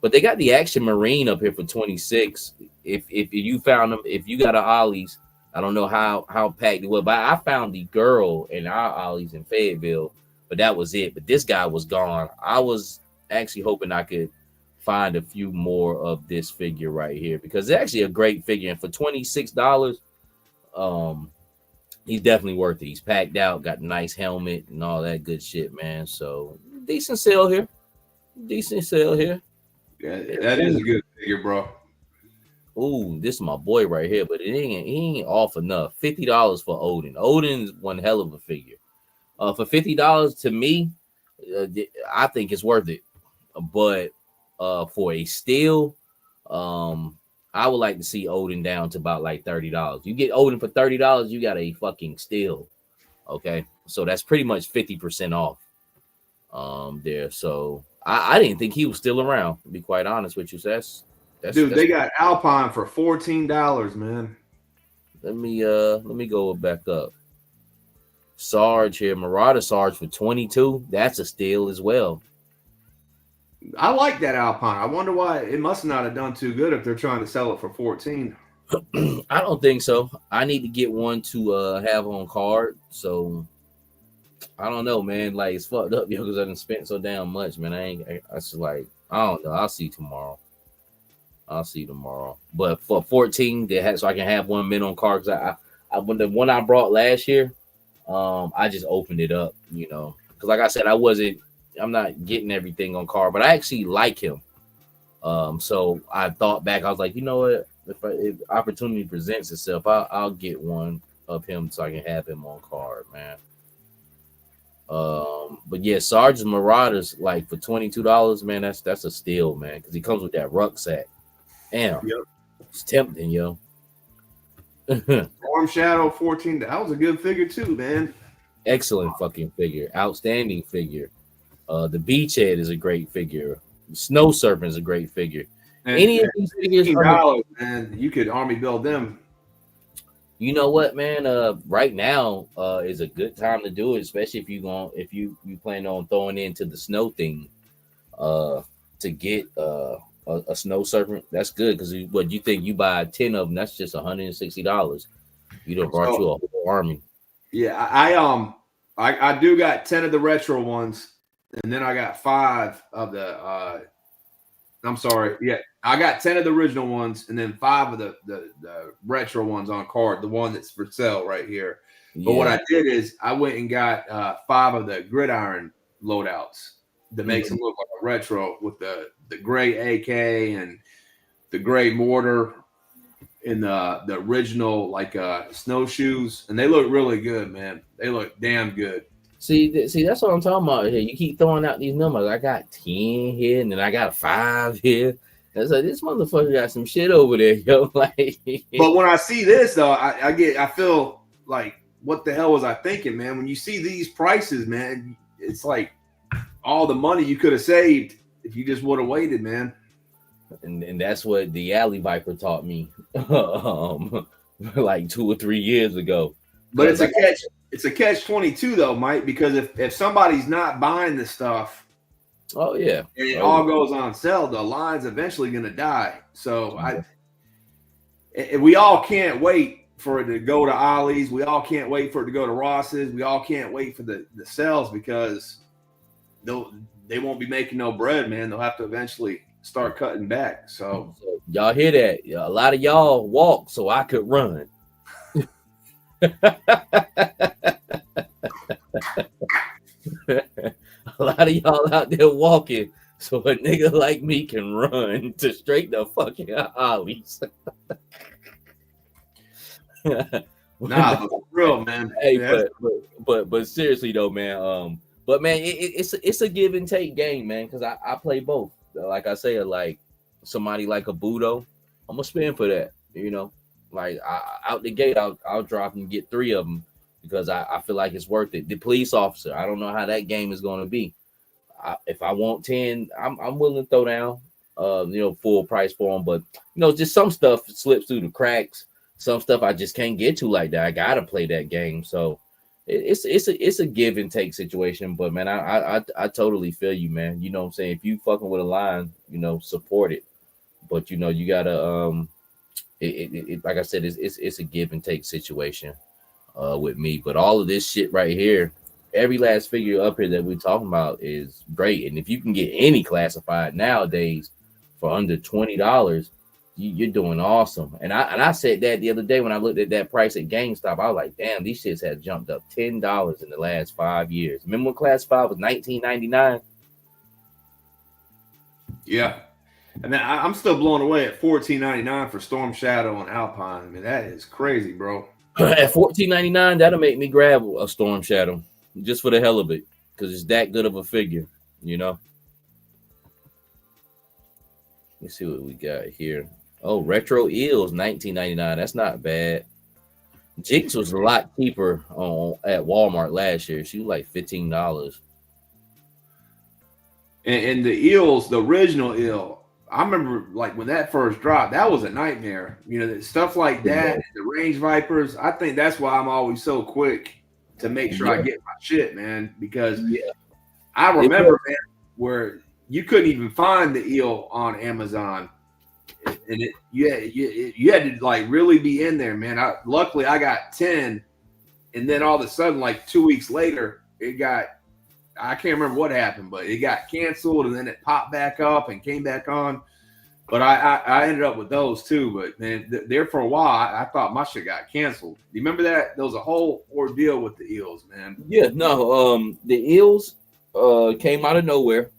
But they got the Action Marine up here for 26. If you found them, if you got a Ollie's, I don't know how packed it was, but I found the girl in our Ollie's in Fayetteville, but that was it. But this guy was gone. I was actually hoping I could find a few more of this figure right here because it's actually a great figure. And for $26, he's definitely worth it. He's packed out, got a nice helmet and all that good shit, man. So decent sale here. Yeah, that is a good figure, bro. Ooh, this is my boy right here, but he ain't off enough. $50 for Odin. Odin's one hell of a figure. For $50 to me, I think it's worth it. But for a steal, I would like to see Odin down to about like $30. You get Odin for $30, you got a fucking steal. Okay, so that's pretty much 50% off. There. So I didn't think he was still around. To be quite honest with you, so that's they got Alpine for $14, man. Let me go back up. Sarge here, Marauder Sarge for 22. That's a steal as well. I like that Alpine. I wonder why it must not have done too good if they're trying to sell it for 14. I don't think so. I need to get one to have on card. So I don't know, man. Like it's fucked up, because I done spent so damn much, man. I just like I don't know. I'll see tomorrow. But for 14, so I can have one mint on card. Because I when the one I brought last year, I just opened it up, because like I said, I'm not getting everything on card, but I actually like him. So I thought back, I was like, you know what? If opportunity presents itself, I'll get one of him so I can have him on card, man. But yeah, Sarge's Marauders like for $22, man. That's a steal, man, because he comes with that rucksack. Damn, yep. It's tempting, yo. Storm Shadow 14. That was a good figure too, man. Excellent fucking figure, outstanding figure. The Beachhead is a great figure. Snow Serpent is a great figure. Any of these figures $16, man, you could army build them. You know what, man? Right now, is a good time to do it, especially if you plan on throwing into the snow thing, to get a snow serpent. That's good because what you think you buy 10 of them, that's just $160. You done brought you a whole army. Yeah, I do got 10 of the retro ones, and then I got 5 of the. I'm sorry, yeah, I got 10 of the original ones, and then 5 of the retro ones on card. The one that's for sale right here. But what I did is I went and got 5 of the gridiron loadouts that makes them look like a retro with the gray AK and the gray mortar and the original like snowshoes, and they look really good, man. They look damn good. See, that's what I'm talking about here. You keep throwing out these numbers. I got 10 here, and then I got 5 here. It's like this motherfucker got some shit over there, yo. Like, but when I see this though, I feel like, what the hell was I thinking, man? When you see these prices, man, it's like all the money you could have saved if you just would have waited, man. And that's what the Alley Viper taught me, like 2 or 3 years ago. But it's a catch. It's a catch-22 though, Mike, because if somebody's not buying this stuff, oh yeah, and it all goes on sale, the line's eventually going to die. So we all can't wait for it to go to Ollie's. We all can't wait for it to go to Ross's. We all can't wait for the sales because they won't be making no bread, man. They'll have to eventually start cutting back. So y'all hear that? A lot of y'all walk so I could run. A lot of y'all out there walking so a nigga like me can run to straight the fucking Ollie's. Nah, but for real, man. Hey, yeah. but seriously though, man. But man, it's a give and take game, man. Because I play both. Like I say, like somebody like a Budo, I'm gonna spend for that. You know, like out the gate, I'll drop and get 3 of them because I feel like it's worth it. The police officer, I don't know how that game is going to be. If I want 10, I'm willing to throw down, full price for them. But just some stuff slips through the cracks. Some stuff I just can't get to like that. I gotta play that game. So it's a give and take situation. But man, I totally feel you, man. You know what I'm saying? If you fucking with a line, support it. But you gotta like I said, it's a give and take situation with me. But all of this shit right here, every last figure up here that we're talking about is great. And if you can get any classified nowadays for under $20, you're doing awesome. And I said that the other day when I looked at that price at GameStop. I was like, damn, these shits have jumped up $10 in the last 5 years. Remember when classified was $19.99? Yeah. And then I'm still blown away at $14.99 for Storm Shadow and Alpine. I mean, that is crazy, bro. At $14.99, that'll make me grab a Storm Shadow just for the hell of it, because it's that good of a figure, Let's see what we got here. Oh, Retro Eels, $19.99. That's not bad. Jinx was a lot cheaper at Walmart last year. She was like $15. And the Eels, the original Eel, I remember like when that first dropped, that was a nightmare. Stuff like that, the Range Vipers. I think that's why I'm always so quick to make sure I get my shit, man. Because I remember, man, where you couldn't even find the Eel on Amazon, and you had to like really be in there, man. Luckily I got 10, and then all of a sudden, like 2 weeks later, I can't remember what happened, but it got canceled, and then it popped back up and came back on. But I ended up with those too. But man, there for a while, I thought my shit got canceled. You remember that? There was a whole ordeal with the Eels, man. Yeah, no, the Eels came out of nowhere.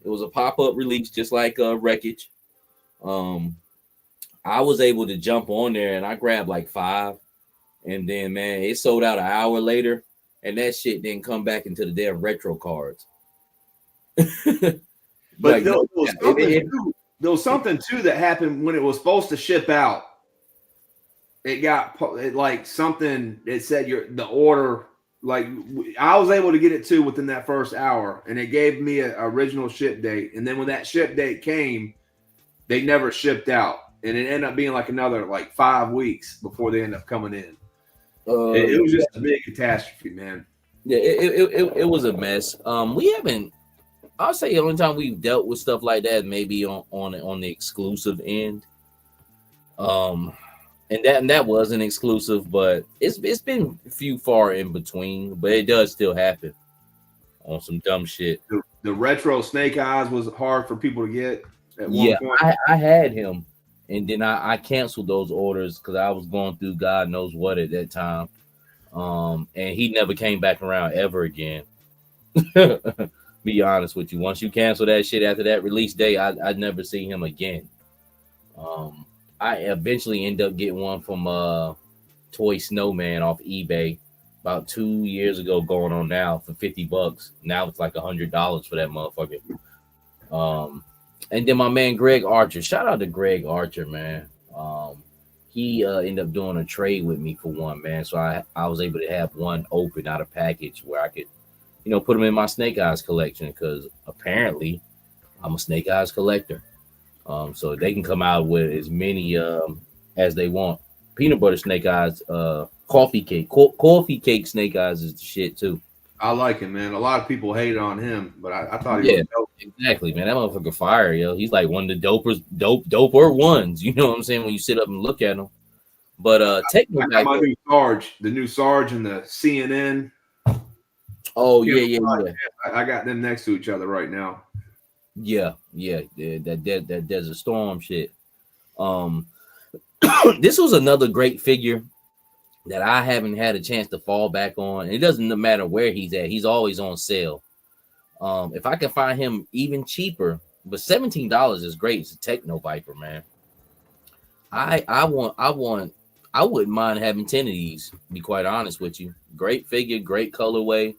It was a pop-up release, just like Wreckage. I was able to jump on there, and I grabbed like 5, and then man, it sold out an hour later. And that shit didn't come back into the damn retro cards. But like, there was something too that happened when it was supposed to ship out. It got like something. It said the order. Like I was able to get it too within that first hour, and it gave me an original ship date. And then when that ship date came, they never shipped out, and it ended up being like another like 5 weeks before they end up coming in. It was just a big catastrophe, man. Yeah, it was a mess. We haven't. I'll say the only time we've dealt with stuff like that maybe on the exclusive end. And that wasn't exclusive, but it's been few far in between, but it does still happen on some dumb shit. The retro Snake Eyes was hard for people to get at one point. I had him, and then I canceled those orders because I was going through God knows what at that time. And he never came back around ever again. Be honest with you. Once you cancel that shit after that release day, I'd never see him again. I eventually end up getting one from Toy Snowman off eBay about 2 years ago, going on now for $50. Now it's like $100 for that motherfucker. And then my man Greg Archer, shout out to Greg Archer, man. He ended up doing a trade with me for one, man. So I was able to have one open out of package where I could, put them in my Snake Eyes collection, because apparently I'm a Snake Eyes collector. So they can come out with as many as they want. Peanut butter Snake Eyes, coffee cake Snake Eyes is the shit too. I like him, man. A lot of people hated on him, but I thought he was dope. Exactly, man. That motherfucker fire, yo. He's like one of the doper ones. You know what I'm saying? When you sit up and look at him. But take me back. My new Sarge, the new Sarge and the CNN. Oh yeah. I got them next to each other right now. Yeah. That Desert Storm shit. This was another great figure that I haven't had a chance to fall back on. It doesn't matter where he's at; he's always on sale. If I can find him even cheaper, but $17 is great. It's a Techno Viper, man. I wouldn't mind having 10 of these. To be quite honest with you, great figure, great colorway,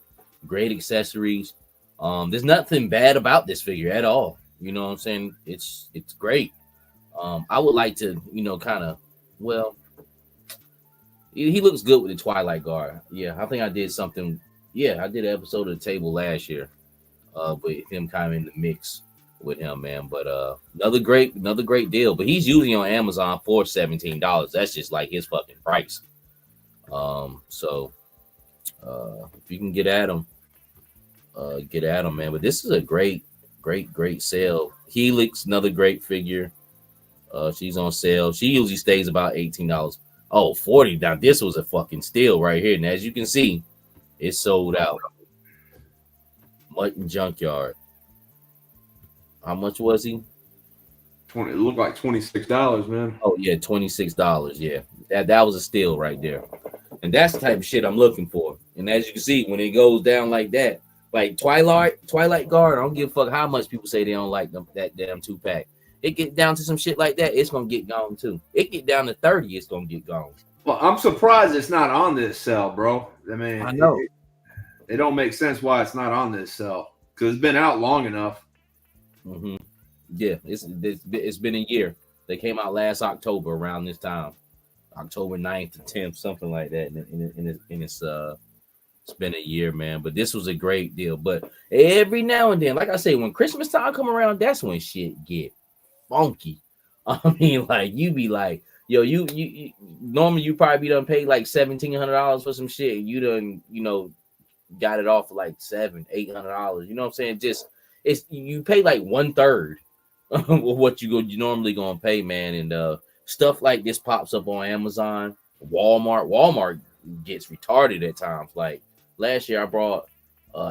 great accessories. There's nothing bad about this figure at all. You know what I'm saying? It's great. I would like to, he looks good with the Twilight Guard. Yeah, I think I did something. Yeah, I did an episode of the table last year. With him kind of in the mix with him, man. But another great deal. But he's usually on Amazon for $17. That's just like his fucking price. So if you can get at him, man. But this is a great sale. Helix, another great figure. She's on sale. She usually stays about $18. Oh, $40. Now this was a fucking steal right here. And as you can see, it's sold out. Mutton Junkyard. How much was he? 20. It looked like $26, man. Oh yeah, $26. Yeah, that was a steal right there. And that's the type of shit I'm looking for. And as you can see, when it goes down like that, like Twilight Guard, I don't give a fuck how much people say they don't like that damn 2-pack. It get down to some shit like that, it's gonna get gone too. It get down to 30, it's gonna get gone. Well, I'm surprised it's not on this sale, bro. I mean, I know. It don't make sense why it's not on this cell, because it's been out long enough. Mm-hmm. Yeah, it's been a year. They came out last October around this time, October 9th to 10th, something like that. And it's been a year, man. But this was a great deal. But every now and then, like I say, when Christmas time come around, that's when shit get funky. I mean, like you be like, yo, you normally you probably done paid like $1,700 for some shit, and you done got it off for like $700-800. You know what I'm saying? Just it's you pay like 1/3 of what you normally gonna pay, man. And stuff like this pops up on Amazon, Walmart gets retarded at times. Like last year I brought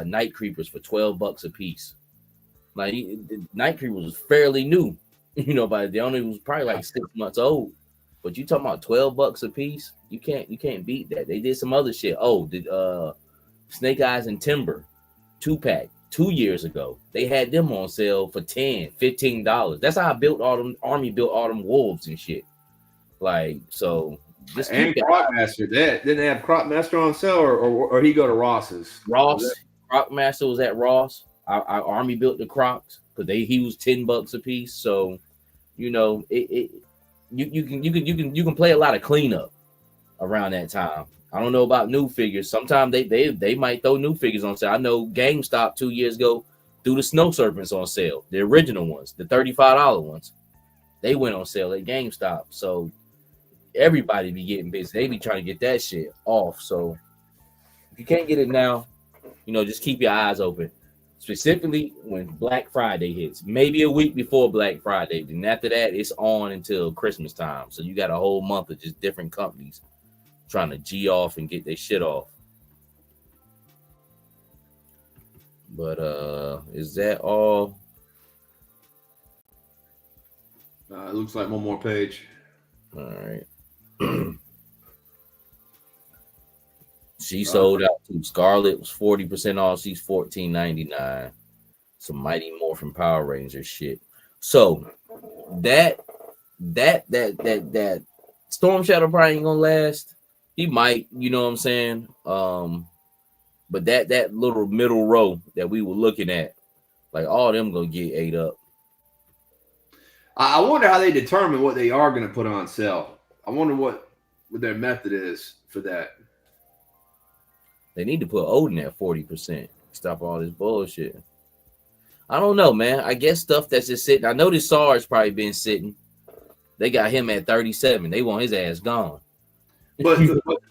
Night Creepers for $12 a piece. Like Night Creepers was fairly new, but they only was probably like 6 months old. But you talking about $12 a piece? You can't beat that. They did some other shit. Snake Eyes and Timber 2-pack 2 years ago. They had them on sale for $10-15. That's how I built all them built all them wolves and shit. Like, so just and Crocmaster. Didn't they have Crocmaster on sale, or he go to Ross's? Crocmaster was at Ross. Our Army built the Crocs because he was $10 a piece. So you can play a lot of cleanup around that time. I don't know about new figures. Sometimes they might throw new figures on sale. I know GameStop 2 years ago threw the Snow Serpents on sale, the original ones, the $35 ones. They went on sale at GameStop. So everybody be getting busy. They be trying to get that shit off. So if you can't get it now, just keep your eyes open. Specifically when Black Friday hits, maybe a week before Black Friday. Then after that, it's on until Christmas time. So you got a whole month of just different companies trying to G off and get their shit off. But is that all? It looks like one more page. All right. She sold out too. Scarlet was 40% off. She's $14.99. Some Mighty Morphin Power Ranger shit. So that Storm Shadow probably ain't gonna last. He might, you know what I'm saying? But that little middle row that we were looking at, like all them gonna get ate up. I wonder how they determine what they are gonna put on sale. I wonder what their method is for that. They need to put Odin at 40%. Stop all this bullshit. I don't know, man. I guess stuff that's just sitting. I know this SAR's probably been sitting. They got him at 37. They want his ass gone. But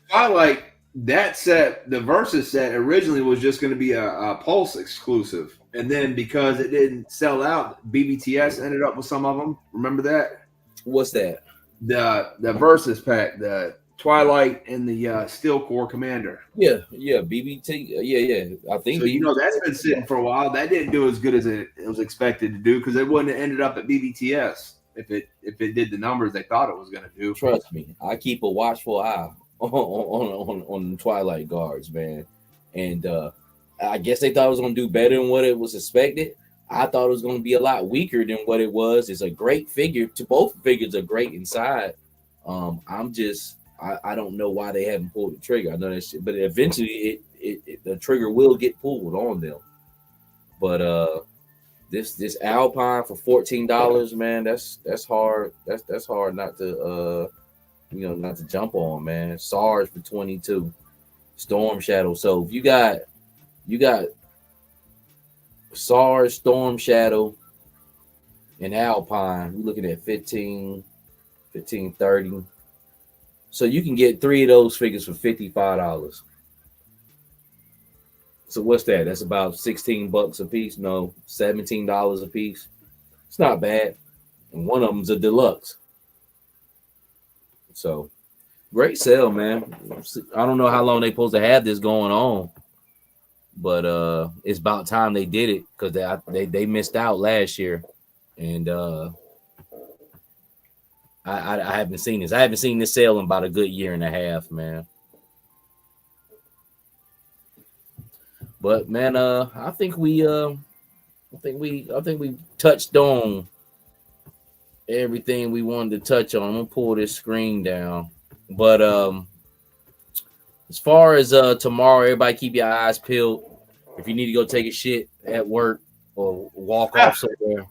Twilight, that set, the Versus set, originally was just going to be a Pulse exclusive. And then because it didn't sell out, BBTS ended up with some of them. Remember that? What's that? The Versus pack, the Twilight and the Steel Core Commander. Yeah, BBT. Yeah. I think so, that's been sitting for a while. That didn't do as good as it was expected to do because it wouldn't have ended up at BBTS if it did the numbers they thought it was going to do. Trust me, I keep a watchful eye on the Twilight guards, man. And I guess they thought it was going to do better than what it was expected. I thought it was going to be a lot weaker than what it was. It's a great figure. Both figures are great inside. I don't know why they haven't pulled the trigger. I know that shit, but eventually the trigger will get pulled on them. But this Alpine for $14, man, that's hard. That's hard not to not to jump on, man. SARS for 22, Storm Shadow. So if you got SARS, Storm Shadow, and Alpine, we're looking at 15, 30. So you can get 3 of those figures for $55. So what's that? That's about $16 a piece. No, $17 a piece. It's not bad. And one of them's a deluxe. So great sale, man. I don't know how long they're supposed to have this going on, but it's about time they did it because they missed out last year, and I haven't seen this. I haven't seen this sale in about a good year and a half, man. But man, I think we touched on everything we wanted to touch on. I'm gonna pull this screen down. But as far as tomorrow, everybody keep your eyes peeled. If you need to go take a shit at work or walk off somewhere,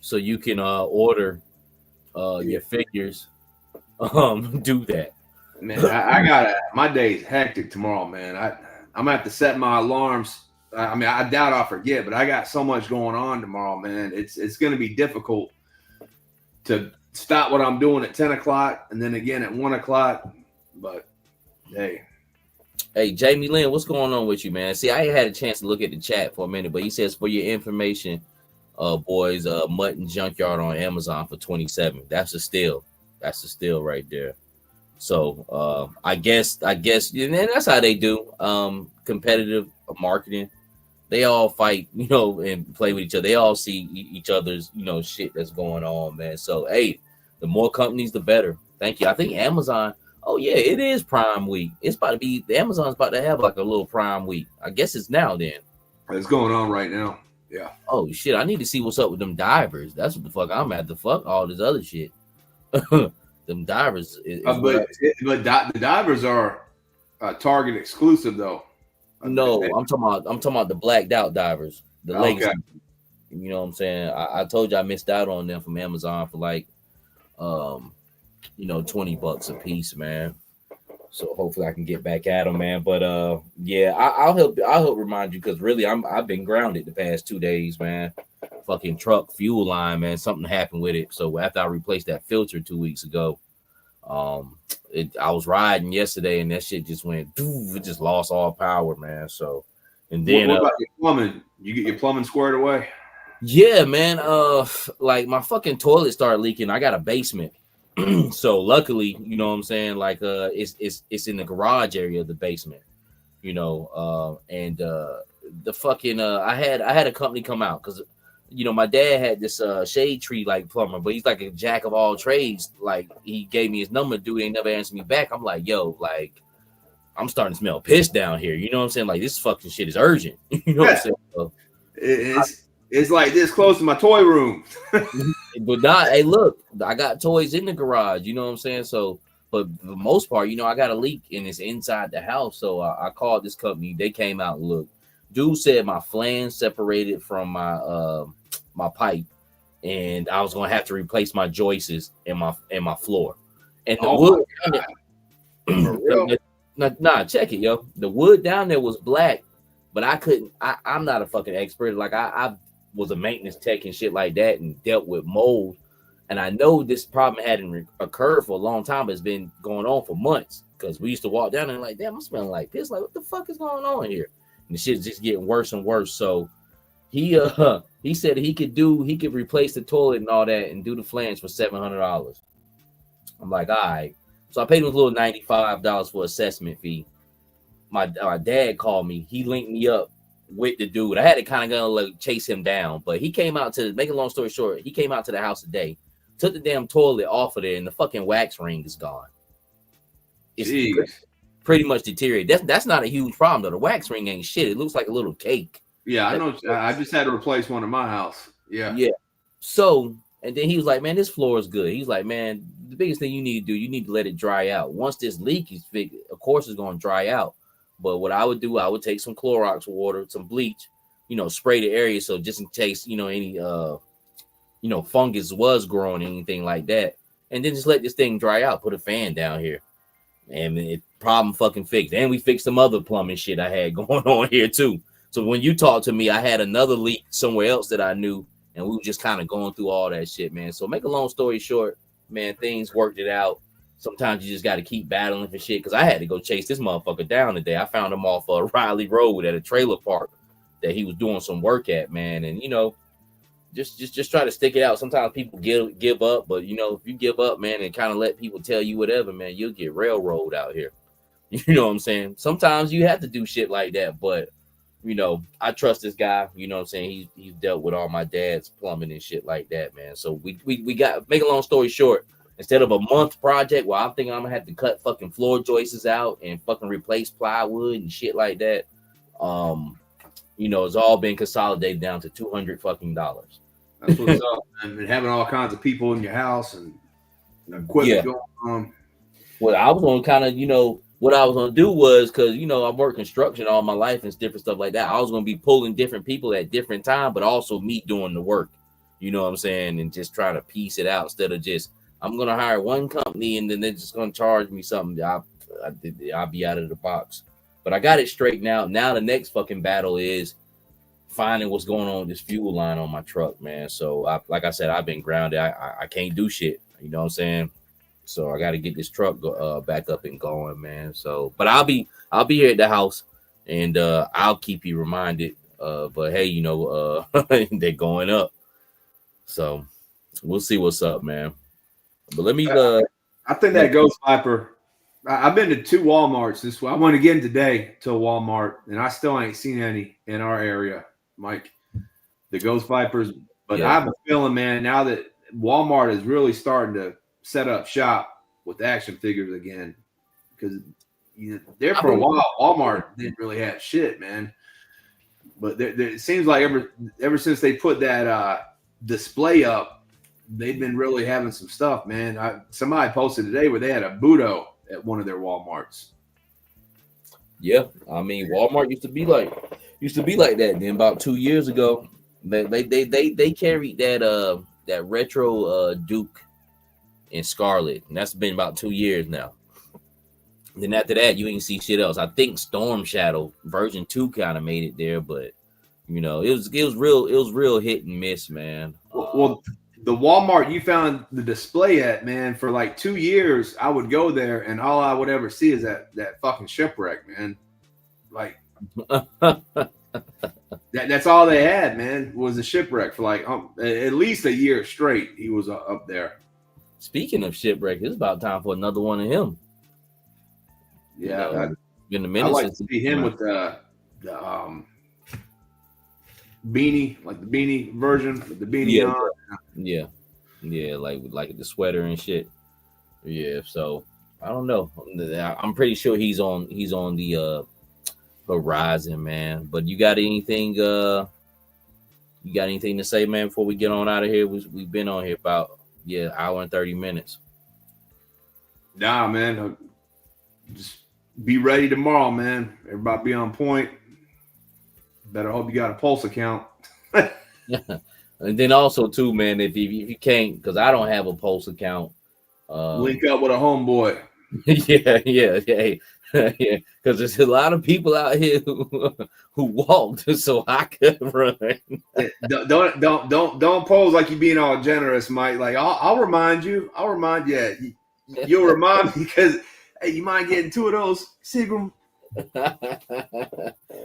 so you can order your figures, do that. Man, I got my day's hectic tomorrow, man. I'm gonna have to set my alarms. I mean, I doubt I'll forget, but I got so much going on tomorrow, man. It's gonna be difficult to stop what I'm doing at 10 o'clock and then again at 1 o'clock. But hey, Jamie Lynn, what's going on with you, man? See, I ain't had a chance to look at the chat for a minute, but he says for your information, boys, Mutton Junkyard on Amazon for $27. That's a steal. That's a steal right there. So I guess, and that's how they do competitive marketing. They all fight, and play with each other. They all see each other's, shit that's going on, man. So hey, the more companies, the better. Thank you. I think Amazon. Oh yeah, it is Prime Week. It's about to be. Amazon's about to have like a little Prime Week. I guess it's now then. It's going on right now. Yeah. Oh shit! I need to see what's up with them divers. That's what the fuck I'm at. The fuck all this other shit. Them divers. But the divers are Target exclusive though. No, I'm talking about the blacked out divers. The legacy. You know what I'm saying? I told you I missed out on them from Amazon for like $20 a piece, man. So hopefully I can get back at them, man. But yeah, I'll help remind you because really I've been grounded the past 2 days, man. fucking truck fuel line, man. Something happened with it. So after I replaced that filter 2 weeks ago, I was riding yesterday and that shit just went, it just lost all power, man. So, and then what about your plumbing? You get your plumbing squared away? Yeah, man. Like my fucking toilet started leaking. I got a basement. So luckily, you know what I'm saying? Like it's in the garage area of the basement, you know. The fucking I had a company come out because you know my dad had this shade tree like plumber, but he's like a jack of all trades. Like he gave me his number, dude ain't never answered me back. I'm like, yo, like I'm starting to smell piss down here. You know what I'm saying? Like this fucking shit is urgent. You know what I'm saying? So, it's like this close to my toy room. But not, hey, look, I got toys in the garage, you know what I'm saying? So, but for the most part, you know, I got a leak and it's inside the house. So I called this company. They came out and looked. Dude said my flange separated from my my pipe, and I was gonna have to replace my joists and my floor. And the wood, nah, check it, yo. The wood down there was black, but I couldn't. I'm not a fucking expert. Like I was a maintenance tech and shit like that and dealt with mold. And I know this problem hadn't occurred for a long time. It's been going on for months because we used to walk down and like, damn, I'm smelling like this. Like, what the fuck is going on here? And the shit's just getting worse and worse. So he said he could replace the toilet and all that and do the flange for $700. I'm like, all right. So I paid him a little $95 for assessment fee. My dad called me. He linked me up with the dude. I had to kind of go like chase him down, but he came out to make a long story short. He came out to the house today, took the damn toilet off of there, and the fucking wax ring is gone. It's pretty much deteriorated. That's not a huge problem though. The wax ring ain't shit. It looks like a little cake. Yeah, I know. I just had to replace one in my house. Yeah. So, and then he was like, man, this floor is good. He's like, man, the biggest thing you need to do, you need to let it dry out. Once this leak is fixed, of course, it's going to dry out. But what I would do, I would take some Clorox water, some bleach, you know, spray the area. So just in case, you know, any, you know, fungus was growing, anything like that. And then just let this thing dry out. Put a fan down here. And it problem fucking fixed. And we fixed some other plumbing shit I had going on here too. So when you talked to me, I had another leak somewhere else that I knew. And we were just kind of going through all that shit, man. So make a long story short, man, things worked it out. Sometimes you just got to keep battling for shit. Because I had to go chase this motherfucker down today. I found him off Riley Road at a trailer park that he was doing some work at, man. And, you know, just try to stick it out. Sometimes people give up. But, you know, if you give up, man, and kind of let people tell you whatever, man, you'll get railroad out here. You know what I'm saying? Sometimes you have to do shit like that. But, you know, I trust this guy. You know what I'm saying? He's dealt with all my dad's plumbing and shit like that, man. So we got, make a long story short, instead of a month project, well, I'm thinking I'm gonna have to cut fucking floor joists out and fucking replace plywood and shit like that. You know, it's all been consolidated down to $200 fucking dollars. That's what's up, man. And having all kinds of people in your house and equipment going on. Well, I was gonna kind of, you know, what I was gonna do was, because you know I worked construction all my life and different stuff like that. I was gonna be pulling different people at different times, but also me doing the work. You know what I'm saying? And just trying to piece it out instead of just I'm gonna hire one company and then they're just gonna charge me something. I'll be out of the box. But I got it straightened out. Now the next fucking battle is finding what's going on with this fuel line on my truck, man. So like I said, I've been grounded. I can't do shit. You know what I'm saying? So I got to get this truck back up and going, man. So, but I'll be here at the house, and I'll keep you reminded. But hey, you know, they're going up, so we'll see what's up, man. But let me. I think that Ghost Viper. I've been to 2 Walmarts this week. I went again today to a Walmart, and I still ain't seen any in our area, Mike. The Ghost Vipers, but I have a feeling, man, now that Walmart is really starting to set up shop with action figures again, because there for a while Walmart didn't really have shit, man. But it seems like ever since they put that display up, they've been really having some stuff, man. Somebody posted today where they had a Budo at one of their Walmarts. Yeah, I mean Walmart used to be like that. Then about 2 years ago, they carried that retro Duke in Scarlet, and that's been about 2 years now. And then after that, you ain't see shit else. I think Storm Shadow version 2 kind of made it there, but You know, it was real hit and miss, man. Well, the Walmart you found the display at, man, for like 2 years, I would go there and all I would ever see is that fucking shipwreck, man. Like that's all they had, man, was a shipwreck for like at least a year straight. He was up there. Speaking of shipwreck, it's about time for another one of him. Yeah, you know, been a minute I like since to see him with the beanie, like the beanie version with the beanie on. Yeah, like the sweater and shit. Yeah, so I don't know. I'm pretty sure he's on the horizon, man. But you got anything to say, man, before we get on out of here? We've been on here about hour and 30 minutes. Nah, man. Just be ready tomorrow, man. Everybody be on point. Better hope you got a pulse account. And then also too, man, if you can't, because I don't have a pulse account, link up with a homeboy. yeah, because there's a lot of people out here who walked, so I could run. Don't pose like you're being all generous, Mike. Like I'll remind you. You'll remind me because hey, you mind getting 2 of those Seagram?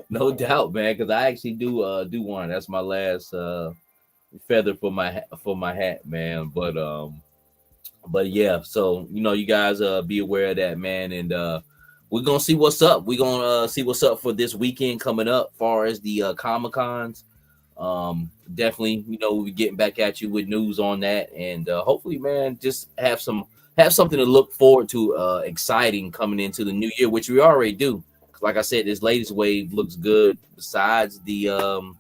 No doubt, man, because I actually do one. That's my last feather for my hat, man. But yeah, so you guys be aware of that, man, and we're gonna see what's up. We're gonna see what's up for this weekend coming up, far as the Comic-Cons. Definitely, we'll be getting back at you with news on that, and hopefully, man, just have something to look forward to, exciting coming into the new year, which we already do. Like I said, this latest wave looks good. Besides the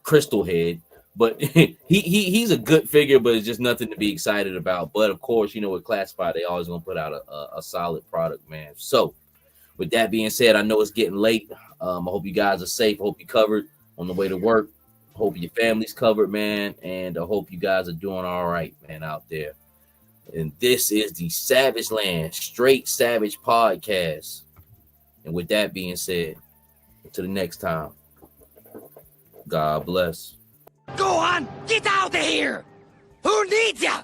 Crystal Head, but he's a good figure, but it's just nothing to be excited about. But of course, with Classified, they always gonna put out a solid product, man. So with that being said, I know it's getting late. I hope you guys are safe. I hope you're covered on the way to work. I hope your family's covered, man, and I hope you guys are doing all right, man, out there. And this is the Savage Land Straight Savage Podcast. And with that being said, until the next time, God bless. Go on, get out of here! Who needs ya?